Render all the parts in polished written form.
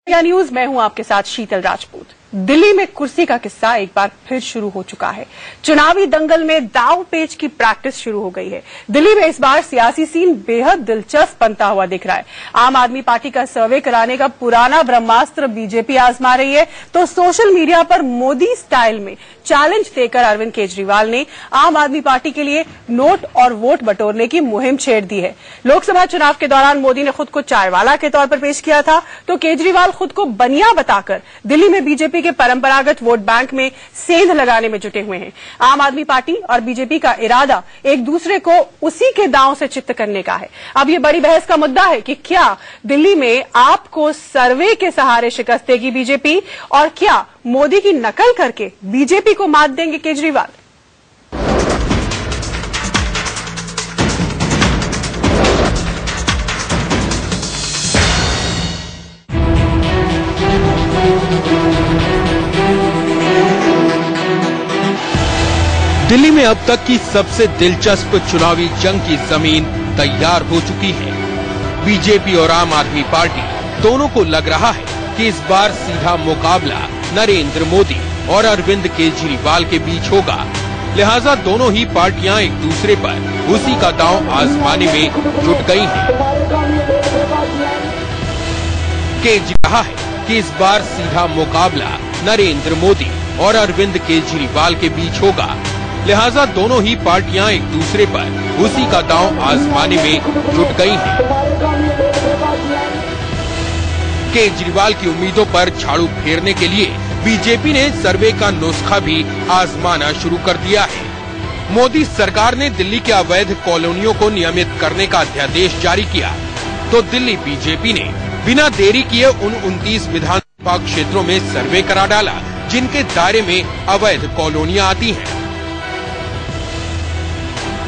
News मैं हूं आपके साथ शीतल राजपूत। दिल्ली में कुर्सी का किस्सा एक बार फिर शुरू हो चुका है। चुनावी दंगल में दाव पेच की प्रैक्टिस शुरू हो गई है। दिल्ली में इस बार सियासी सीन बेहद दिलचस्प बनता हुआ दिख रहा है। आम आदमी पार्टी का सर्वे कराने का पुराना ब्रह्मास्त्र बीजेपी आजमा रही है, तो सोशल मीडिया पर मोदी स्टाइल में चैलेंज देकर अरविंद केजरीवाल ने आम आदमी पार्टी के लिए नोट और वोट बटोरने की मुहिम छेड़ दी है। लोकसभा चुनाव के दौरान मोदी ने खुद को चायवाला के तौर पर पेश किया था, तो केजरीवाल खुद को बनिया बताकर दिल्ली में बीजेपी के परंपरागत वोट बैंक में सेंध लगाने में जुटे हुए हैं। आम आदमी पार्टी और बीजेपी का इरादा एक दूसरे को उसी के दांव से चित्त करने का है। अब ये बड़ी बहस का मुद्दा है कि क्या दिल्ली में आपको सर्वे के सहारे शिकस्त देगी बीजेपी, और क्या मोदी की नकल करके बीजेपी को मात देंगे केजरीवाल। दिल्ली में अब तक की सबसे दिलचस्प चुनावी जंग की जमीन तैयार हो चुकी है। बीजेपी और आम आदमी पार्टी दोनों को लग रहा है कि इस बार सीधा मुकाबला नरेंद्र मोदी और अरविंद केजरीवाल के बीच होगा। लिहाजा दोनों ही पार्टियां एक दूसरे पर उसी का दांव आजमाने में जुट गई हैं। कहा है कि इस बार सीधा मुकाबला नरेंद्र मोदी और अरविंद केजरीवाल के बीच होगा। लिहाजा दोनों ही पार्टियां एक दूसरे पर उसी का दांव आजमाने में जुट गई हैं। केजरीवाल की उम्मीदों पर झाड़ू फेरने के लिए बीजेपी ने सर्वे का नुस्खा भी आजमाना शुरू कर दिया है। मोदी सरकार ने दिल्ली के अवैध कॉलोनियों को नियमित करने का अध्यादेश जारी किया, तो दिल्ली बीजेपी ने बिना देरी किए उन 29 विधानसभा क्षेत्रों में सर्वे करा डाला जिनके दायरे में अवैध कॉलोनियां आती हैं।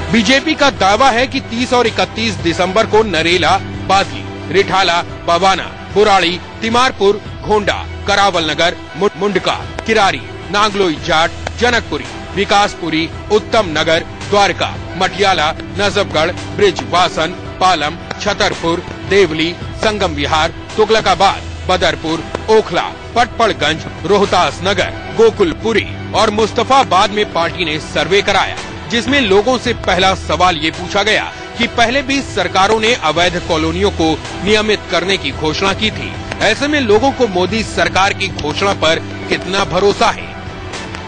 बीजेपी का दावा है कि 30 और 31 दिसंबर को नरेला, बादली, रिठाला, बवाना, बुराड़ी, तिमारपुर, घोंडा, करावल नगर, मुंडका, किरारी, नागलोई जाट, जनकपुरी, विकासपुरी, उत्तम नगर, द्वारका, मटियाला, नजफगढ़, ब्रिजवासन, पालम, छतरपुर, देवली, संगम विहार, तुगलकाबाद, बदरपुर, ओखला, पटपड़गंज, रोहतास नगर, गोकुलपुरी और मुस्तफाबाद में पार्टी ने सर्वे कराया, जिसमें लोगों से पहला सवाल ये पूछा गया कि पहले भी सरकारों ने अवैध कॉलोनियों को नियमित करने की घोषणा की थी। ऐसे में लोगों को मोदी सरकार की घोषणा पर कितना भरोसा है।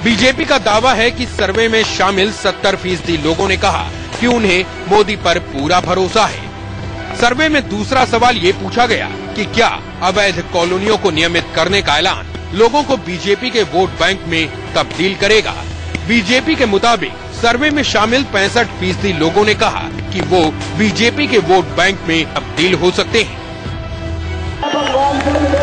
बीजेपी का दावा है कि सर्वे में शामिल 70% लोगों ने कहा कि उन्हें मोदी पर पूरा भरोसा है। सर्वे में दूसरा सवाल ये पूछा गया कि क्या अवैध कॉलोनियों को नियमित करने का ऐलान लोगों को बीजेपी के वोट बैंक में तब्दील करेगा। बीजेपी के मुताबिक सर्वे में शामिल 65% लोगों ने कहा कि वो बीजेपी के वोट बैंक में तब्दील हो सकते हैं।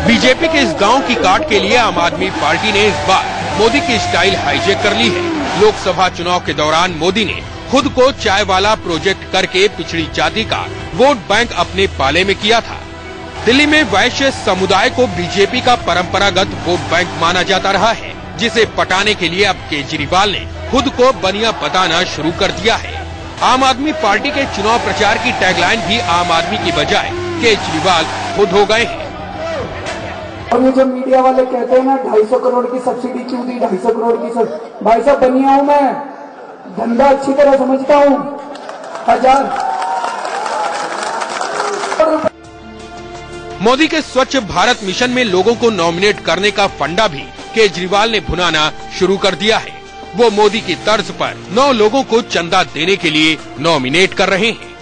बीजेपी के इस दांव की काट के लिए आम आदमी पार्टी ने इस बार मोदी की स्टाइल हाईजैक कर ली है। लोकसभा चुनाव के दौरान मोदी ने खुद को चाय वाला प्रोजेक्ट करके पिछड़ी जाति का वोट बैंक अपने पाले में किया था। दिल्ली में वैश्य समुदाय को बीजेपी का परंपरागत वोट बैंक माना जाता रहा है, जिसे पटाने के लिए अब केजरीवाल ने खुद को बनिया बताना शुरू कर दिया है। आम आदमी पार्टी के चुनाव प्रचार की टैगलाइन भी आम आदमी की बजाय केजरीवाल खुद हो गए हैं। और ये जो मीडिया वाले कहते हैं ना 250 करोड़ की सब्सिडी क्यों दी, 250 करोड़ की भाई साहब बनिया हूँ मैं, धंधा अच्छी तरह समझता हूँ। 1000 मोदी के स्वच्छ भारत मिशन में लोगों को नॉमिनेट करने का फंडा भी केजरीवाल ने भुनाना शुरू कर दिया है। वो मोदी की तर्ज पर 9 लोगों को चंदा देने के लिए नॉमिनेट कर रहे हैं।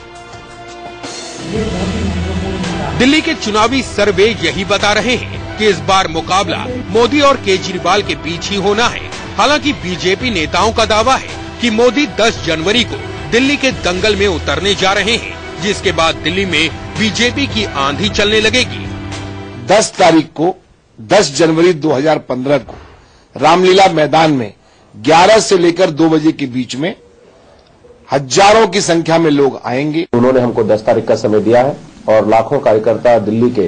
दिल्ली के चुनावी सर्वे यही बता रहे हैं कि इस बार मुकाबला मोदी और केजरीवाल के बीच ही होना है। हालांकि बीजेपी नेताओं का दावा है कि मोदी 10 जनवरी को दिल्ली के दंगल में उतरने जा रहे हैं, जिसके बाद दिल्ली में बीजेपी की आंधी चलने लगेगी। 10 तारीख को 10 जनवरी 2015 को रामलीला मैदान में 11 से लेकर 2 बजे के बीच में हजारों की संख्या में लोग आएंगे। उन्होंने हमको 10 तारीख का समय दिया है और लाखों कार्यकर्ता दिल्ली के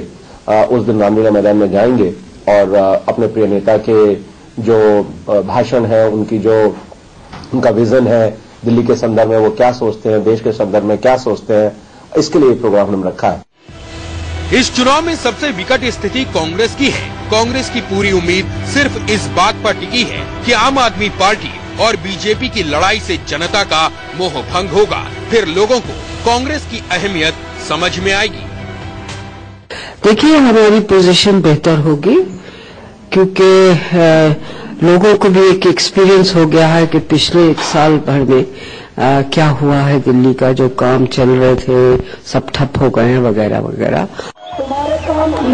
उस दिन रामलीला मैदान में जाएंगे और अपने प्रिय नेता के जो भाषण है, उनका विजन है, दिल्ली के संदर्भ में वो क्या सोचते हैं, देश के संदर्भ में क्या सोचते हैं, इसके लिए प्रोग्राम हमने रखा है। इस चुनाव में सबसे विकट स्थिति कांग्रेस की है। कांग्रेस की पूरी उम्मीद सिर्फ इस बात पर टिकी है कि आम आदमी पार्टी और बीजेपी की लड़ाई से जनता का मोह भंग होगा, फिर लोगों को कांग्रेस की अहमियत समझ में आएगी। देखिए, हमारी पोजीशन बेहतर होगी क्योंकि लोगों को भी एक एक्सपीरियंस हो गया है कि पिछले 1 साल भर में क्या हुआ है। दिल्ली का जो काम चल रहे थे सब ठप हो गए हैं वगैरह वगैरह।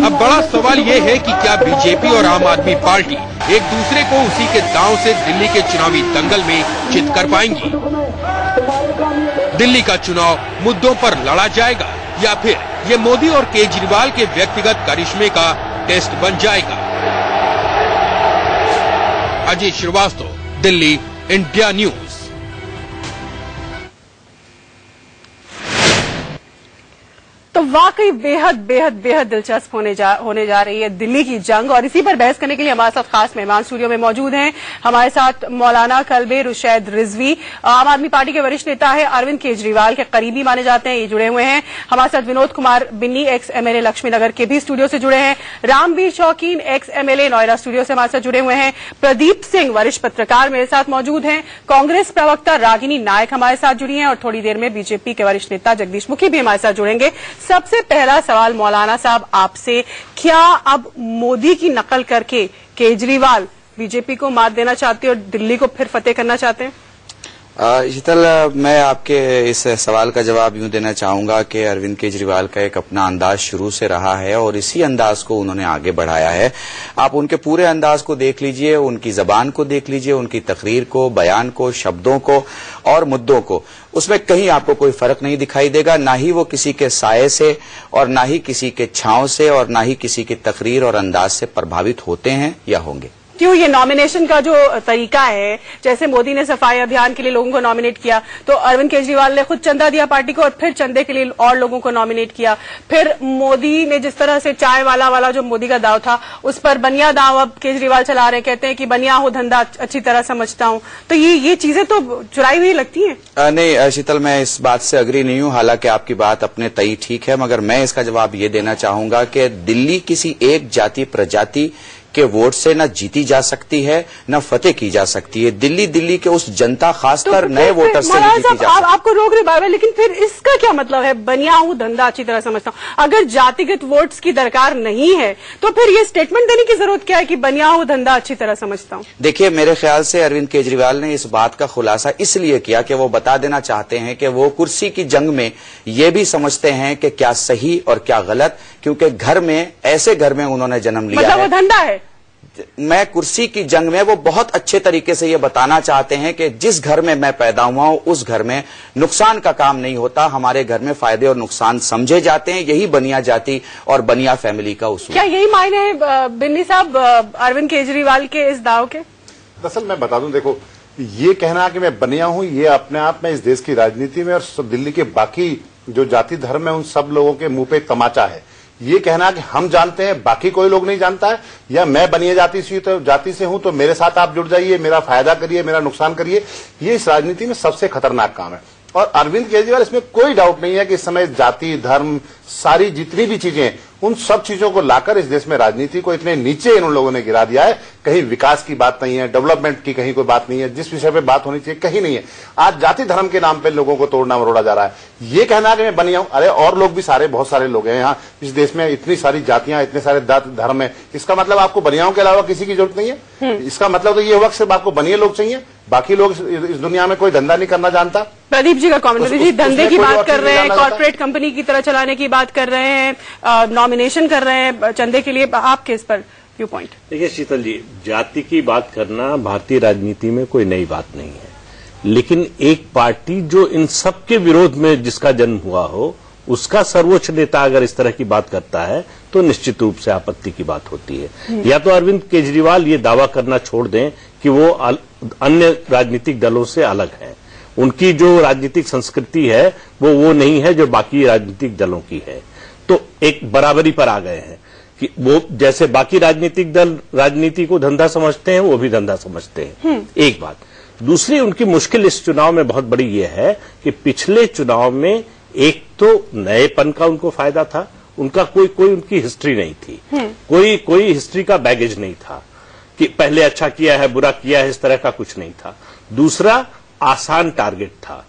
अब बड़ा सवाल ये है कि क्या बीजेपी और आम आदमी पार्टी एक दूसरे को उसी के दांव से दिल्ली के चुनावी दंगल में चित कर पाएंगी। दिल्ली का चुनाव मुद्दों पर लड़ा जाएगा या फिर ये मोदी और केजरीवाल के व्यक्तिगत करिश्मे का टेस्ट बन जाएगा। Ajay Shrivastava, Delhi, India news. तो वाकई बेहद बेहद बेहद दिलचस्प होने जा रही है दिल्ली की जंग, और इसी पर बहस करने के लिए हमारे साथ खास मेहमान स्टूडियो में मौजूद हैं। हमारे साथ मौलाना कल्बे रुशैद रिजवी, आम आदमी पार्टी के वरिष्ठ नेता है, अरविंद केजरीवाल के करीबी माने जाते हैं, ये जुड़े हुए हैं। हमारे साथ विनोद कुमार बिन्नी, एक्स एमएलए लक्ष्मीनगर के भी स्टूडियो से जुड़े हैं। रामवीर शौकीन, एक्स एमएलए नोएडा स्टूडियो से हमारे साथ जुड़े हुए हैं। प्रदीप सिंह, वरिष्ठ पत्रकार, मेरे साथ मौजूद हैं। कांग्रेस प्रवक्ता रागिनी नायक हमारे साथ जुड़ी हैं और थोड़ी देर में बीजेपी के वरिष्ठ नेता जगदीश मुखी भी हमारे साथ जुड़ेंगे। सबसे पहला सवाल मौलाना साहब आपसे, क्या अब मोदी की नकल करके केजरीवाल बीजेपी को मात देना चाहते हैं और दिल्ली को फिर फतेह करना चाहते हैं? शीतल, मैं आपके इस सवाल का जवाब यूं देना चाहूंगा कि अरविंद केजरीवाल का एक अपना अंदाज शुरू से रहा है और इसी अंदाज को उन्होंने आगे बढ़ाया है। आप उनके पूरे अंदाज को देख लीजिए, उनकी जबान को देख लीजिए, उनकी तकरीर को, बयान को, शब्दों को और मुद्दों को, उसमें कहीं आपको कोई फर्क नहीं दिखाई देगा। ना ही वो किसी के साये से और ना ही किसी के छांव से और ना ही किसी की तकरीर और अंदाज से प्रभावित होते हैं या होंगे। क्यों ये नॉमिनेशन का जो तरीका है, जैसे मोदी ने सफाई अभियान के लिए लोगों को नॉमिनेट किया तो अरविंद केजरीवाल ने खुद चंदा दिया पार्टी को और फिर चंदे के लिए और लोगों को नॉमिनेट किया। फिर मोदी ने जिस तरह से चाय वाला जो मोदी का दाव था उस पर बनिया दाव अब केजरीवाल चला रहे, कहते हैं कि बनिया हो धंधा अच्छी तरह समझता हूं। तो ये चीजें तो चुराई हुई लगती है। नहीं शीतल, मैं इस बात से अग्री नहीं हूं। हालांकि आपकी बात अपने तय ठीक है, मगर मैं इसका जवाब ये देना चाहूंगा कि दिल्ली किसी एक जाति प्रजाति के वोट से न जीती जा सकती है न फतेह की जा सकती है। दिल्ली के उस जनता, खासकर नए वोटर से नहीं जीती जा सकती। आपको रोक रहे बार-बार, लेकिन फिर इसका क्या मतलब है? बनिया हूं धंधा अच्छी तरह समझता हूं। अगर जातिगत वोट्स की दरकार नहीं है तो फिर ये स्टेटमेंट देने की जरूरत क्या है कि बनिया हूं धंधा अच्छी तरह समझता हूं? देखिए, मेरे ख्याल से अरविंद केजरीवाल ने इस बात का खुलासा इसलिए किया कि वो बता देना चाहते हैं कि वो कुर्सी की जंग में ये भी समझते हैं कि क्या सही और क्या गलत, क्योंकि घर में, ऐसे घर में उन्होंने जन्म लिया मतलब वो धंधा है। मैं कुर्सी की जंग में वो बहुत अच्छे तरीके से ये बताना चाहते हैं कि जिस घर में मैं पैदा हुआ हूं उस घर में नुकसान का काम नहीं होता, हमारे घर में फायदे और नुकसान समझे जाते हैं। यही बनिया जाति और बनिया फैमिली का उसूल। क्या यही मायने है बिन्नी साहब अरविंद केजरीवाल के इस दाव के? दरअसल मैं बता दूं, देखो, ये कहना कि मैं बनिया हूं, ये अपने आप में इस देश की राजनीति में और दिल्ली के बाकी जो जाति धर्म है उन सब लोगों के मुंह पे तमाचा है। ये कहना कि हम जानते हैं बाकी कोई लोग नहीं जानता है, या मैं बनिया जाति से हूं तो मेरे साथ आप जुड़ जाइए, मेरा फायदा करिए, मेरा नुकसान करिए, ये इस राजनीति में सबसे खतरनाक काम है। और अरविंद केजरीवाल, इसमें कोई डाउट नहीं है कि इस समय जाति धर्म सारी जितनी भी चीजें हैं उन सब चीजों को लाकर इस देश में राजनीति को इतने नीचे इन लोगों ने गिरा दिया है। कहीं विकास की बात नहीं है, डेवलपमेंट की कहीं कोई बात नहीं है, जिस विषय पे बात होनी चाहिए कहीं नहीं है। आज जाति धर्म के नाम पे लोगों को तोड़ना मरोड़ा जा रहा है। ये कहना कि मैं बनिया हूं, अरे और लोग भी सारे, बहुत सारे लोग हैं यहाँ इस देश में, इतनी सारी जातियां, इतने सारे धर्म है। इसका मतलब आपको बनियाओं के अलावा किसी की जरूरत नहीं है? इसका मतलब तो ये हुआ कि सिर्फ आपको बनिए लोग चाहिए, बाकी लोग इस दुनिया में कोई धंधा नहीं करना जानता। प्रदीप जी का कमेंट जी, धंधे की बात कर रहे हैं, कॉर्पोरेट कंपनी की तरह चलाने की बात कर रहे हैं, नॉमिनेशन कर रहे हैं चंदे के लिए, आपके इस पर व्यू पॉइंट? देखिए शीतल जी, जाति की बात करना भारतीय राजनीति में कोई नई बात नहीं है, लेकिन एक पार्टी जो इन सब के विरोध में जिसका जन्म हुआ हो, उसका सर्वोच्च नेता अगर इस तरह की बात करता है तो निश्चित रूप से आपत्ति की बात होती है। या तो अरविंद केजरीवाल ये दावा करना छोड़ दें कि वो अन्य राजनीतिक दलों से अलग हैं, उनकी जो राजनीतिक संस्कृति है वो नहीं है जो बाकी राजनीतिक दलों की है, तो एक बराबरी पर आ गए हैं कि वो जैसे बाकी राजनीतिक दल राजनीति को धंधा समझते हैं वो भी धंधा समझते हैं। एक बात। दूसरी, उनकी मुश्किल इस चुनाव में बहुत बड़ी ये है कि पिछले चुनाव में एक तो नएपन का उनको फायदा था उनका कोई उनकी हिस्ट्री नहीं थी, कोई हिस्ट्री का बैगेज नहीं था कि पहले अच्छा किया है बुरा किया है, इस तरह का कुछ नहीं था। दूसरा, आसान टारगेट था।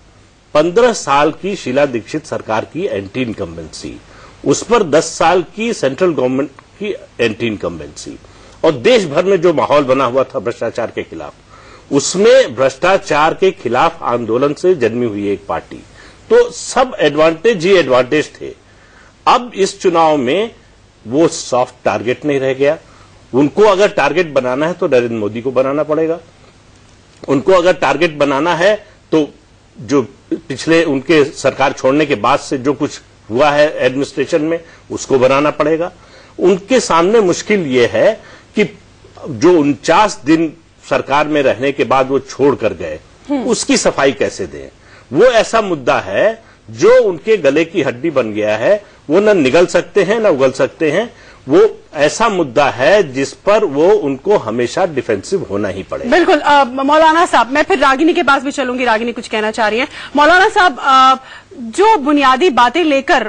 15 साल की शीला दीक्षित सरकार की एंटी इनकम्बेंसी, उस पर 10 साल की सेंट्रल गवर्नमेंट की एंटी इनकम्बेंसी, और देश भर में जो माहौल बना हुआ था भ्रष्टाचार के खिलाफ, उसमें भ्रष्टाचार के खिलाफ आंदोलन से जन्मी हुई एक पार्टी, तो सब एडवांटेज ही एडवांटेज थे। अब इस चुनाव में वो सॉफ्ट टारगेट नहीं रह गया। उनको अगर टारगेट बनाना है तो नरेंद्र मोदी को बनाना पड़ेगा। उनको अगर टारगेट बनाना है तो जो पिछले उनके सरकार छोड़ने के बाद से जो कुछ हुआ है एडमिनिस्ट्रेशन में, उसको बनाना पड़ेगा। उनके सामने मुश्किल ये है कि जो 49 दिन सरकार में रहने के बाद वो छोड़ कर गए, उसकी सफाई कैसे दें। वो ऐसा मुद्दा है जो उनके गले की हड्डी बन गया है, वो न निगल सकते हैं न उगल सकते हैं। वो ऐसा मुद्दा है जिस पर वो उनको हमेशा डिफेंसिव होना ही पड़ेगा। बिल्कुल। मौलाना साहब, मैं फिर रागिनी के पास भी चलूंगी। रागिनी कुछ कहना चाह रही हैं। मौलाना साहब, जो बुनियादी बातें लेकर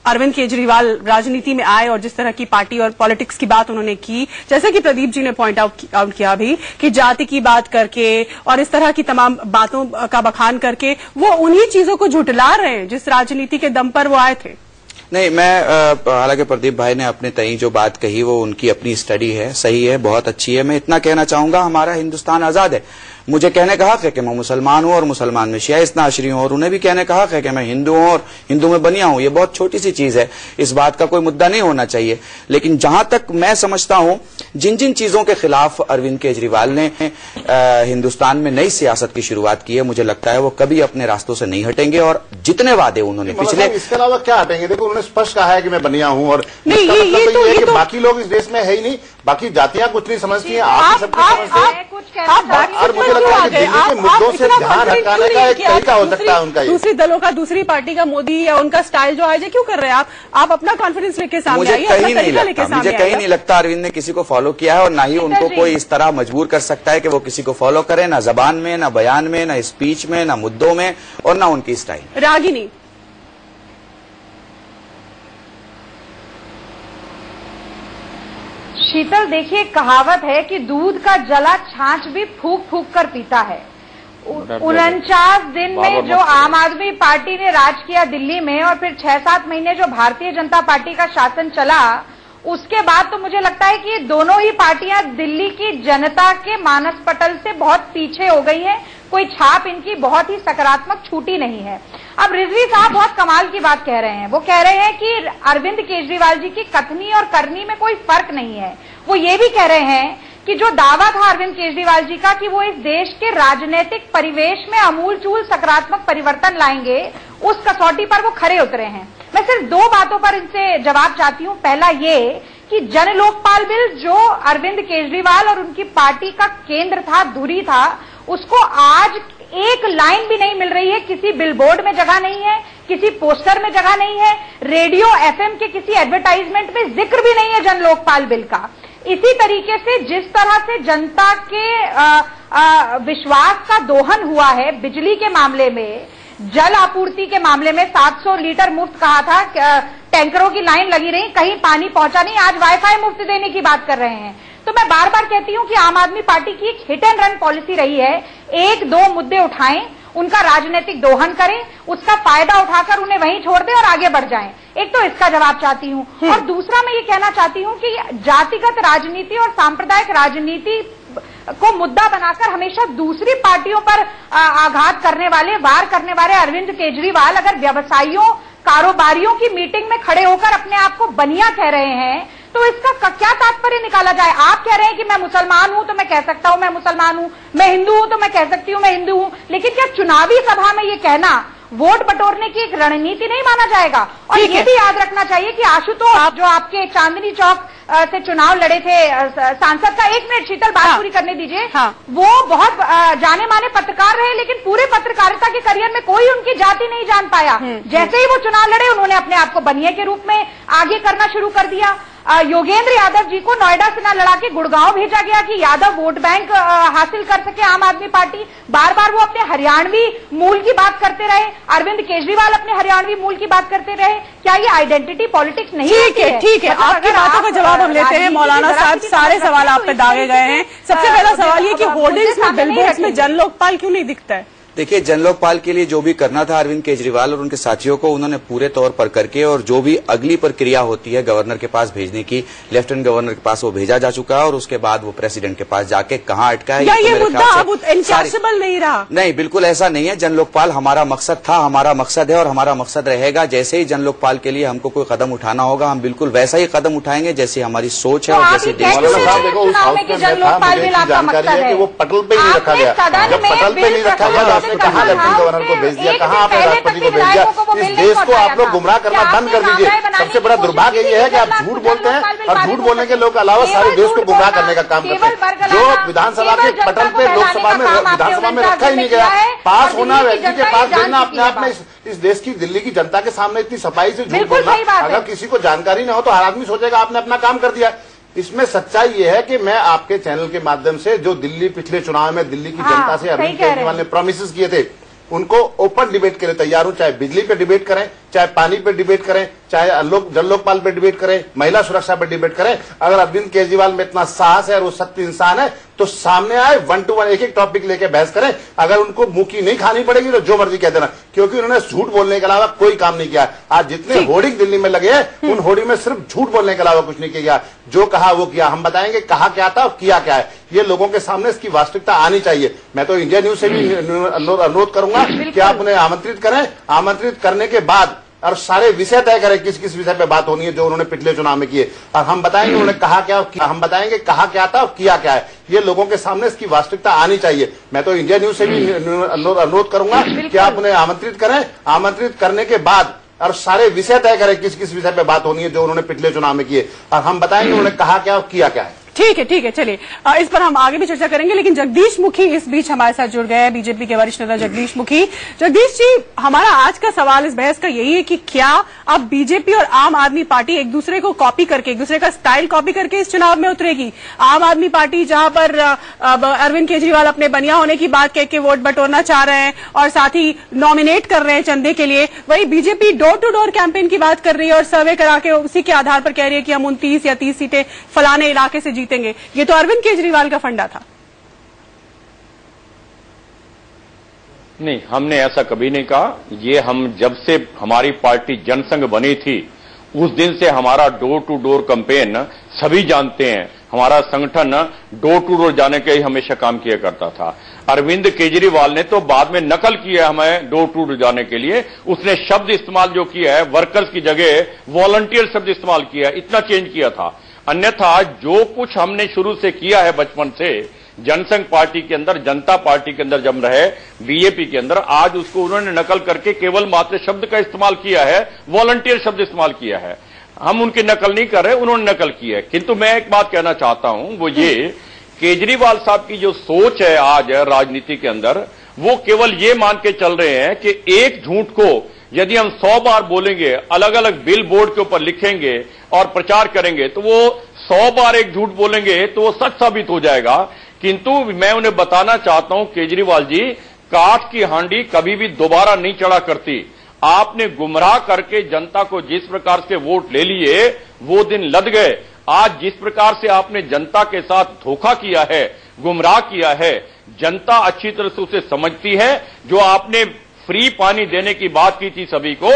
अरविंद केजरीवाल राजनीति में आए और जिस तरह की पार्टी और पॉलिटिक्स की बात उन्होंने की, जैसे कि प्रदीप जी ने पॉइंट आउट किया अभी कि जाति की बात करके और इस तरह की तमाम बातों का बखान करके वो उन्हीं चीजों को झुठला रहे हैं जिस राजनीति के दम पर वो आए थे। नहीं, मैं हालांकि प्रदीप भाई ने अपने तई जो बात कही वो उनकी अपनी स्टडी है, सही है, बहुत अच्छी है। मैं इतना कहना चाहूंगा, हमारा हिंदुस्तान आजाद है। मुझे कहने का हक है कि मैं मुसलमान हूं और मुसलमान में शिया इस्नाशरी हूं, और उन्हें भी कहने का हक है कि मैं हिंदू हूं और हिंदू में बनिया हूं। ये बहुत छोटी सी चीज है, इस बात का कोई मुद्दा नहीं होना चाहिए। लेकिन जहां तक मैं समझता हूं, जिन जिन चीजों के खिलाफ अरविंद केजरीवाल ने हिंदुस्तान में नई सियासत की शुरुआत की है, मुझे लगता है वो कभी अपने रास्तों से नहीं हटेंगे। और जितने वादे उन्होंने पिछले, इसके अलावा क्या हटेंगे? देखो, उन्होंने स्पष्ट कहा है कि मैं बनिया हूं, और नहीं, ये तो बाकी लोग इस देश में है ही नहीं, बाकी जातियां कुछ नहीं समझती हैं, आप सब कुछ समझते हैं। और मुझे लगता है कि दिल्ली के मुद्दों से ध्यान हटाने का एक तरीका हो सकता है उनका। दूसरी दलों का, दूसरी पार्टी का मोदी या उनका स्टाइल जो आज क्यों कर रहे हैं आप अपना कॉन्फिडेंस लेके सामने मुझे आइए, कहीं नहीं लगता अरविंद ने किसी को फॉलो किया है, और ना ही उनको कोई इस तरह मजबूर कर सकता है कि वो किसी को फॉलो करे, ना जबान में, ना बयान में, ना स्पीच में, ना मुद्दों में, और ना उनकी स्टाइल। रागिनी, शीतल, देखिए, कहावत है कि दूध का जला छाछ भी फूक फूक कर पीता है। 49 दिन में जो आम आदमी पार्टी ने राज किया दिल्ली में, और फिर 6-7 महीने जो भारतीय जनता पार्टी का शासन चला, उसके बाद तो मुझे लगता है कि दोनों ही पार्टियां दिल्ली की जनता के मानस पटल से बहुत पीछे हो गई हैं। कोई छाप इनकी बहुत ही सकारात्मक छूटी नहीं है। अब रिजवी साहब बहुत कमाल की बात कह रहे हैं। वो कह रहे हैं कि अरविंद केजरीवाल जी की कथनी और करनी में कोई फर्क नहीं है। वो ये भी कह रहे हैं कि जो दावा था अरविंद केजरीवाल जी का कि वो इस देश के राजनीतिक परिवेश में अमूलचूल सकारात्मक परिवर्तन लाएंगे, उस कसौटी पर वो खरे उतरे हैं। मैं सिर्फ 2 बातों पर इनसे जवाब चाहती हूँ। पहला ये कि जन लोकपाल बिल जो अरविंद केजरीवाल और उनकी पार्टी का केंद्र था, धुरी था, उसको आज एक लाइन भी नहीं मिल रही है। किसी बिलबोर्ड में जगह नहीं है, किसी पोस्टर में जगह नहीं है, रेडियो एफएम के किसी एडवर्टाइजमेंट में जिक्र भी नहीं है जन लोकपाल बिल का। इसी तरीके से जिस तरह से जनता के विश्वास का दोहन हुआ है बिजली के मामले में, जल आपूर्ति के मामले में 700 लीटर मुफ्त कहा था, टैंकरों की लाइन लगी रही, कहीं पानी पहुंचा नहीं, आज वाईफाई मुफ्त देने की बात कर रहे हैं। तो मैं बार बार कहती हूं कि आम आदमी पार्टी की एक हिट एंड रन पॉलिसी रही है। 1-2 मुद्दे उठाएं, उनका राजनीतिक दोहन करें, उसका फायदा उठाकर उन्हें वहीं छोड़ दें और आगे बढ़ जाएं। एक तो इसका जवाब चाहती हूं। और दूसरा मैं ये कहना चाहती हूं कि जातिगत राजनीति और सांप्रदायिक राजनीति को मुद्दा बनाकर हमेशा दूसरी पार्टियों पर आघात करने वाले, वार करने वाले अरविंद केजरीवाल अगर व्यवसायियों, कारोबारियों की मीटिंग में खड़े होकर अपने आप को बनिया कह रहे हैं, तो इसका क्या तात्पर्य निकाला जाए? आप कह रहे हैं कि मैं मुसलमान हूं तो मैं कह सकता हूं मैं मुसलमान हूं, मैं हिंदू हूं तो मैं कह सकती हूं मैं हिंदू हूं, लेकिन क्या चुनावी सभा में ये कहना वोट बटोरने की एक रणनीति नहीं माना जाएगा? और ये भी याद रखना चाहिए कि आशुतोष जो आपके चांदनी चौक से चुनाव लड़े थे सांसद का, 1 मिनट शीतल, बात पूरी करने दीजिए। वो बहुत जाने माने पत्रकार रहे, लेकिन पूरे पत्रकारिता के करियर में कोई उनकी जाति नहीं जान पाया। जैसे ही वो चुनाव लड़े, उन्होंने अपने आप को बनिए के रूप में आगे करना शुरू कर दिया। योगेंद्र यादव जी को नोएडा से न लड़ा के गुड़गांव भेजा गया कि यादव वोट बैंक हासिल कर सके आम आदमी पार्टी। बार बार वो अपने हरियाणवी मूल की बात करते रहे, अरविंद केजरीवाल अपने हरियाणवी मूल की बात करते रहे। क्या ये आइडेंटिटी पॉलिटिक्स नहीं है? ठीक है, आपकी बातों का जवाब हम लेते हैं। मौलाना साहब, सारे सवाल आप पे दागे गए हैं। सबसे पहला सवाल ये कि होर्डिंग्स में, बिलबोर्ड्स में जन लोकपाल क्यों नहीं दिखता है? देखिए, जन लोकपाल के लिए जो भी करना था अरविंद केजरीवाल और उनके साथियों को उन्होंने पूरे तौर पर करके, और जो भी अगली प्रक्रिया होती है गवर्नर के पास भेजने की, लेफ्टिनेंट गवर्नर के पास वो भेजा जा चुका है और उसके बाद वो प्रेसिडेंट के पास जाके कहां अटका है ये मुद्दा अब इनकैशेबल नहीं रहा। नहीं, बिल्कुल ऐसा नहीं है। जन लोकपाल हमारा मकसद था, हमारा मकसद है और हमारा मकसद रहेगा। जैसे ही जन लोकपाल के लिए हमको कोई कदम उठाना होगा, हम बिल्कुल वैसा ही कदम उठाएंगे जैसी हमारी सोच है और जैसे देश की जानकारी है कि वो पटल पे नहीं रखा गया। जब पटल पे नहीं रखा गया, आपने कहा लेफ्टिनेंट गवर्नर को भेज दिया, कहां आपने राष्ट्रपति को भेज दिया? इस देश को आप लोग गुमराह करना बंद कर दीजिए। सबसे बड़ा दुर्भाग्य ये है कि आप झूठ बोलते हैं और झूठ बोलने के लोग अलावा सारे देश को गुमराह करने का काम करते हैं। जो विधानसभा के पटल पे लोकसभा में, विधानसभा में रखा ही नहीं गया, पास होना, व्यक्ति के पास भेजना, अपने आप में इस देश की, दिल्ली की जनता के सामने इतनी सफाई से झूठ बोलना, अगर किसी को जानकारी न हो तो हर आदमी सोचेगा आपने अपना काम कर दिया। इसमें सच्चाई ये है कि मैं आपके चैनल के माध्यम से जो दिल्ली पिछले चुनाव में दिल्ली की जनता से अरविंद केजरीवाल ने प्रोमिस किए थे, उनको ओपन डिबेट के लिए तैयार हूं। चाहे बिजली पे डिबेट करें, चाहे पानी पे डिबेट करें, चाहे जन लोकपाल पे डिबेट करें, महिला सुरक्षा पे डिबेट करें। अगर अरविंद केजरीवाल में इतना साहस है और वो सत्य इंसान है तो सामने आए, 1 to 1 एक एक टॉपिक लेके बहस करें। अगर उनको मुंह की नहीं खानी पड़ेगी तो जो मर्जी कह देना, क्योंकि उन्होंने झूठ बोलने के अलावा कोई काम नहीं किया। आज जितने होर्डिंग दिल्ली में लगे हैं, उन होर्डिंग में सिर्फ झूठ बोलने के अलावा कुछ नहीं किया। जो कहा वो किया। हम बताएंगे कहा क्या था और किया क्या है। ये लोगों के सामने इसकी वास्तविकता आनी चाहिए। मैं तो इंडिया न्यूज से भी अनुरोध करूंगा कि आप उन्हें आमंत्रित करें। आमंत्रित करने के बाद और सारे विषय तय करें किस किस विषय पे बात होनी है जो उन्होंने पिछले चुनाव में किए, और हम बताएंगे उन्होंने कहा क्या, हम बताएंगे कहा क्या था और किया क्या है। ये लोगों के सामने इसकी वास्तविकता आनी चाहिए। मैं तो इंडिया न्यूज से भी अनुरोध करूंगा कि आप उन्हें आमंत्रित करें। आमंत्रित करने के बाद और सारे विषय तय करें किस किस विषय पे बात होनी है जो उन्होंने पिछले चुनाव में किए, और हम बताएंगे उन्होंने कहा क्या और किया क्या है। ठीक है, चलिए इस पर हम आगे भी चर्चा करेंगे। लेकिन जगदीश मुखी इस बीच हमारे साथ जुड़ गए हैं, बीजेपी के वरिष्ठ नेता जगदीश मुखी। जगदीश जी, हमारा आज का सवाल इस बहस का यही है कि क्या अब बीजेपी और आम आदमी पार्टी एक दूसरे को कॉपी करके, एक दूसरे का स्टाइल कॉपी करके इस चुनाव में उतरेगी? आम आदमी पार्टी जहां पर अरविंद केजरीवाल अपने बनिया होने की बात कह के वोट बटोरना चाह रहे हैं और साथ ही नॉमिनेट कर रहे हैं चंदे के लिए, वही BJP door to door campaign की बात कर रही है और सर्वे करा के उसी के आधार पर कह रही है कि हम 29 या 30 सीटें फलाने इलाके से जीतेंगे। ये तो अरविंद केजरीवाल का फंडा था। नहीं, हमने ऐसा कभी नहीं कहा। ये हम जब से हमारी पार्टी जनसंघ बनी थी उस दिन से हमारा डोर टू डोर कैंपेन सभी जानते हैं। हमारा संगठन डोर टू डोर जाने के ही हमेशा काम किया करता था। अरविंद केजरीवाल ने तो बाद में नकल किया हमें डोर टू डोर जाने के लिए। उसने शब्द इस्तेमाल जो किया है, वर्कर्स की जगह वॉलंटियर शब्द इस्तेमाल किया, इतना चेंज किया था। अन्यथा जो कुछ हमने शुरू से किया है बचपन से जनसंघ पार्टी के अंदर, जनता पार्टी के अंदर जब रहे, बीजेपी के अंदर, आज उसको उन्होंने नकल करके केवल मात्र शब्द का इस्तेमाल किया है, वॉलंटियर शब्द इस्तेमाल किया है। हम उनकी नकल नहीं कर रहे, उन्होंने नकल की है। किंतु मैं एक बात कहना चाहता हूं, वो ये केजरीवाल साहब की जो सोच है आज राजनीति के अंदर, वो केवल ये मान के चल रहे हैं कि एक झूठ को यदि हम 100 बार बोलेंगे, अलग अलग बिल बोर्ड के ऊपर लिखेंगे और प्रचार करेंगे तो वो 100 बार एक झूठ बोलेंगे तो वो सच साबित हो जाएगा। किंतु मैं उन्हें बताना चाहता हूं, केजरीवाल जी, काठ की हांडी कभी भी दोबारा नहीं चढ़ा करती। आपने गुमराह करके जनता को जिस प्रकार से वोट ले लिए वो दिन लद गए। आज जिस प्रकार से आपने जनता के साथ धोखा किया है, गुमराह किया है, जनता अच्छी तरह से उसे समझती है। जो आपने फ्री पानी देने की बात की थी सभी को,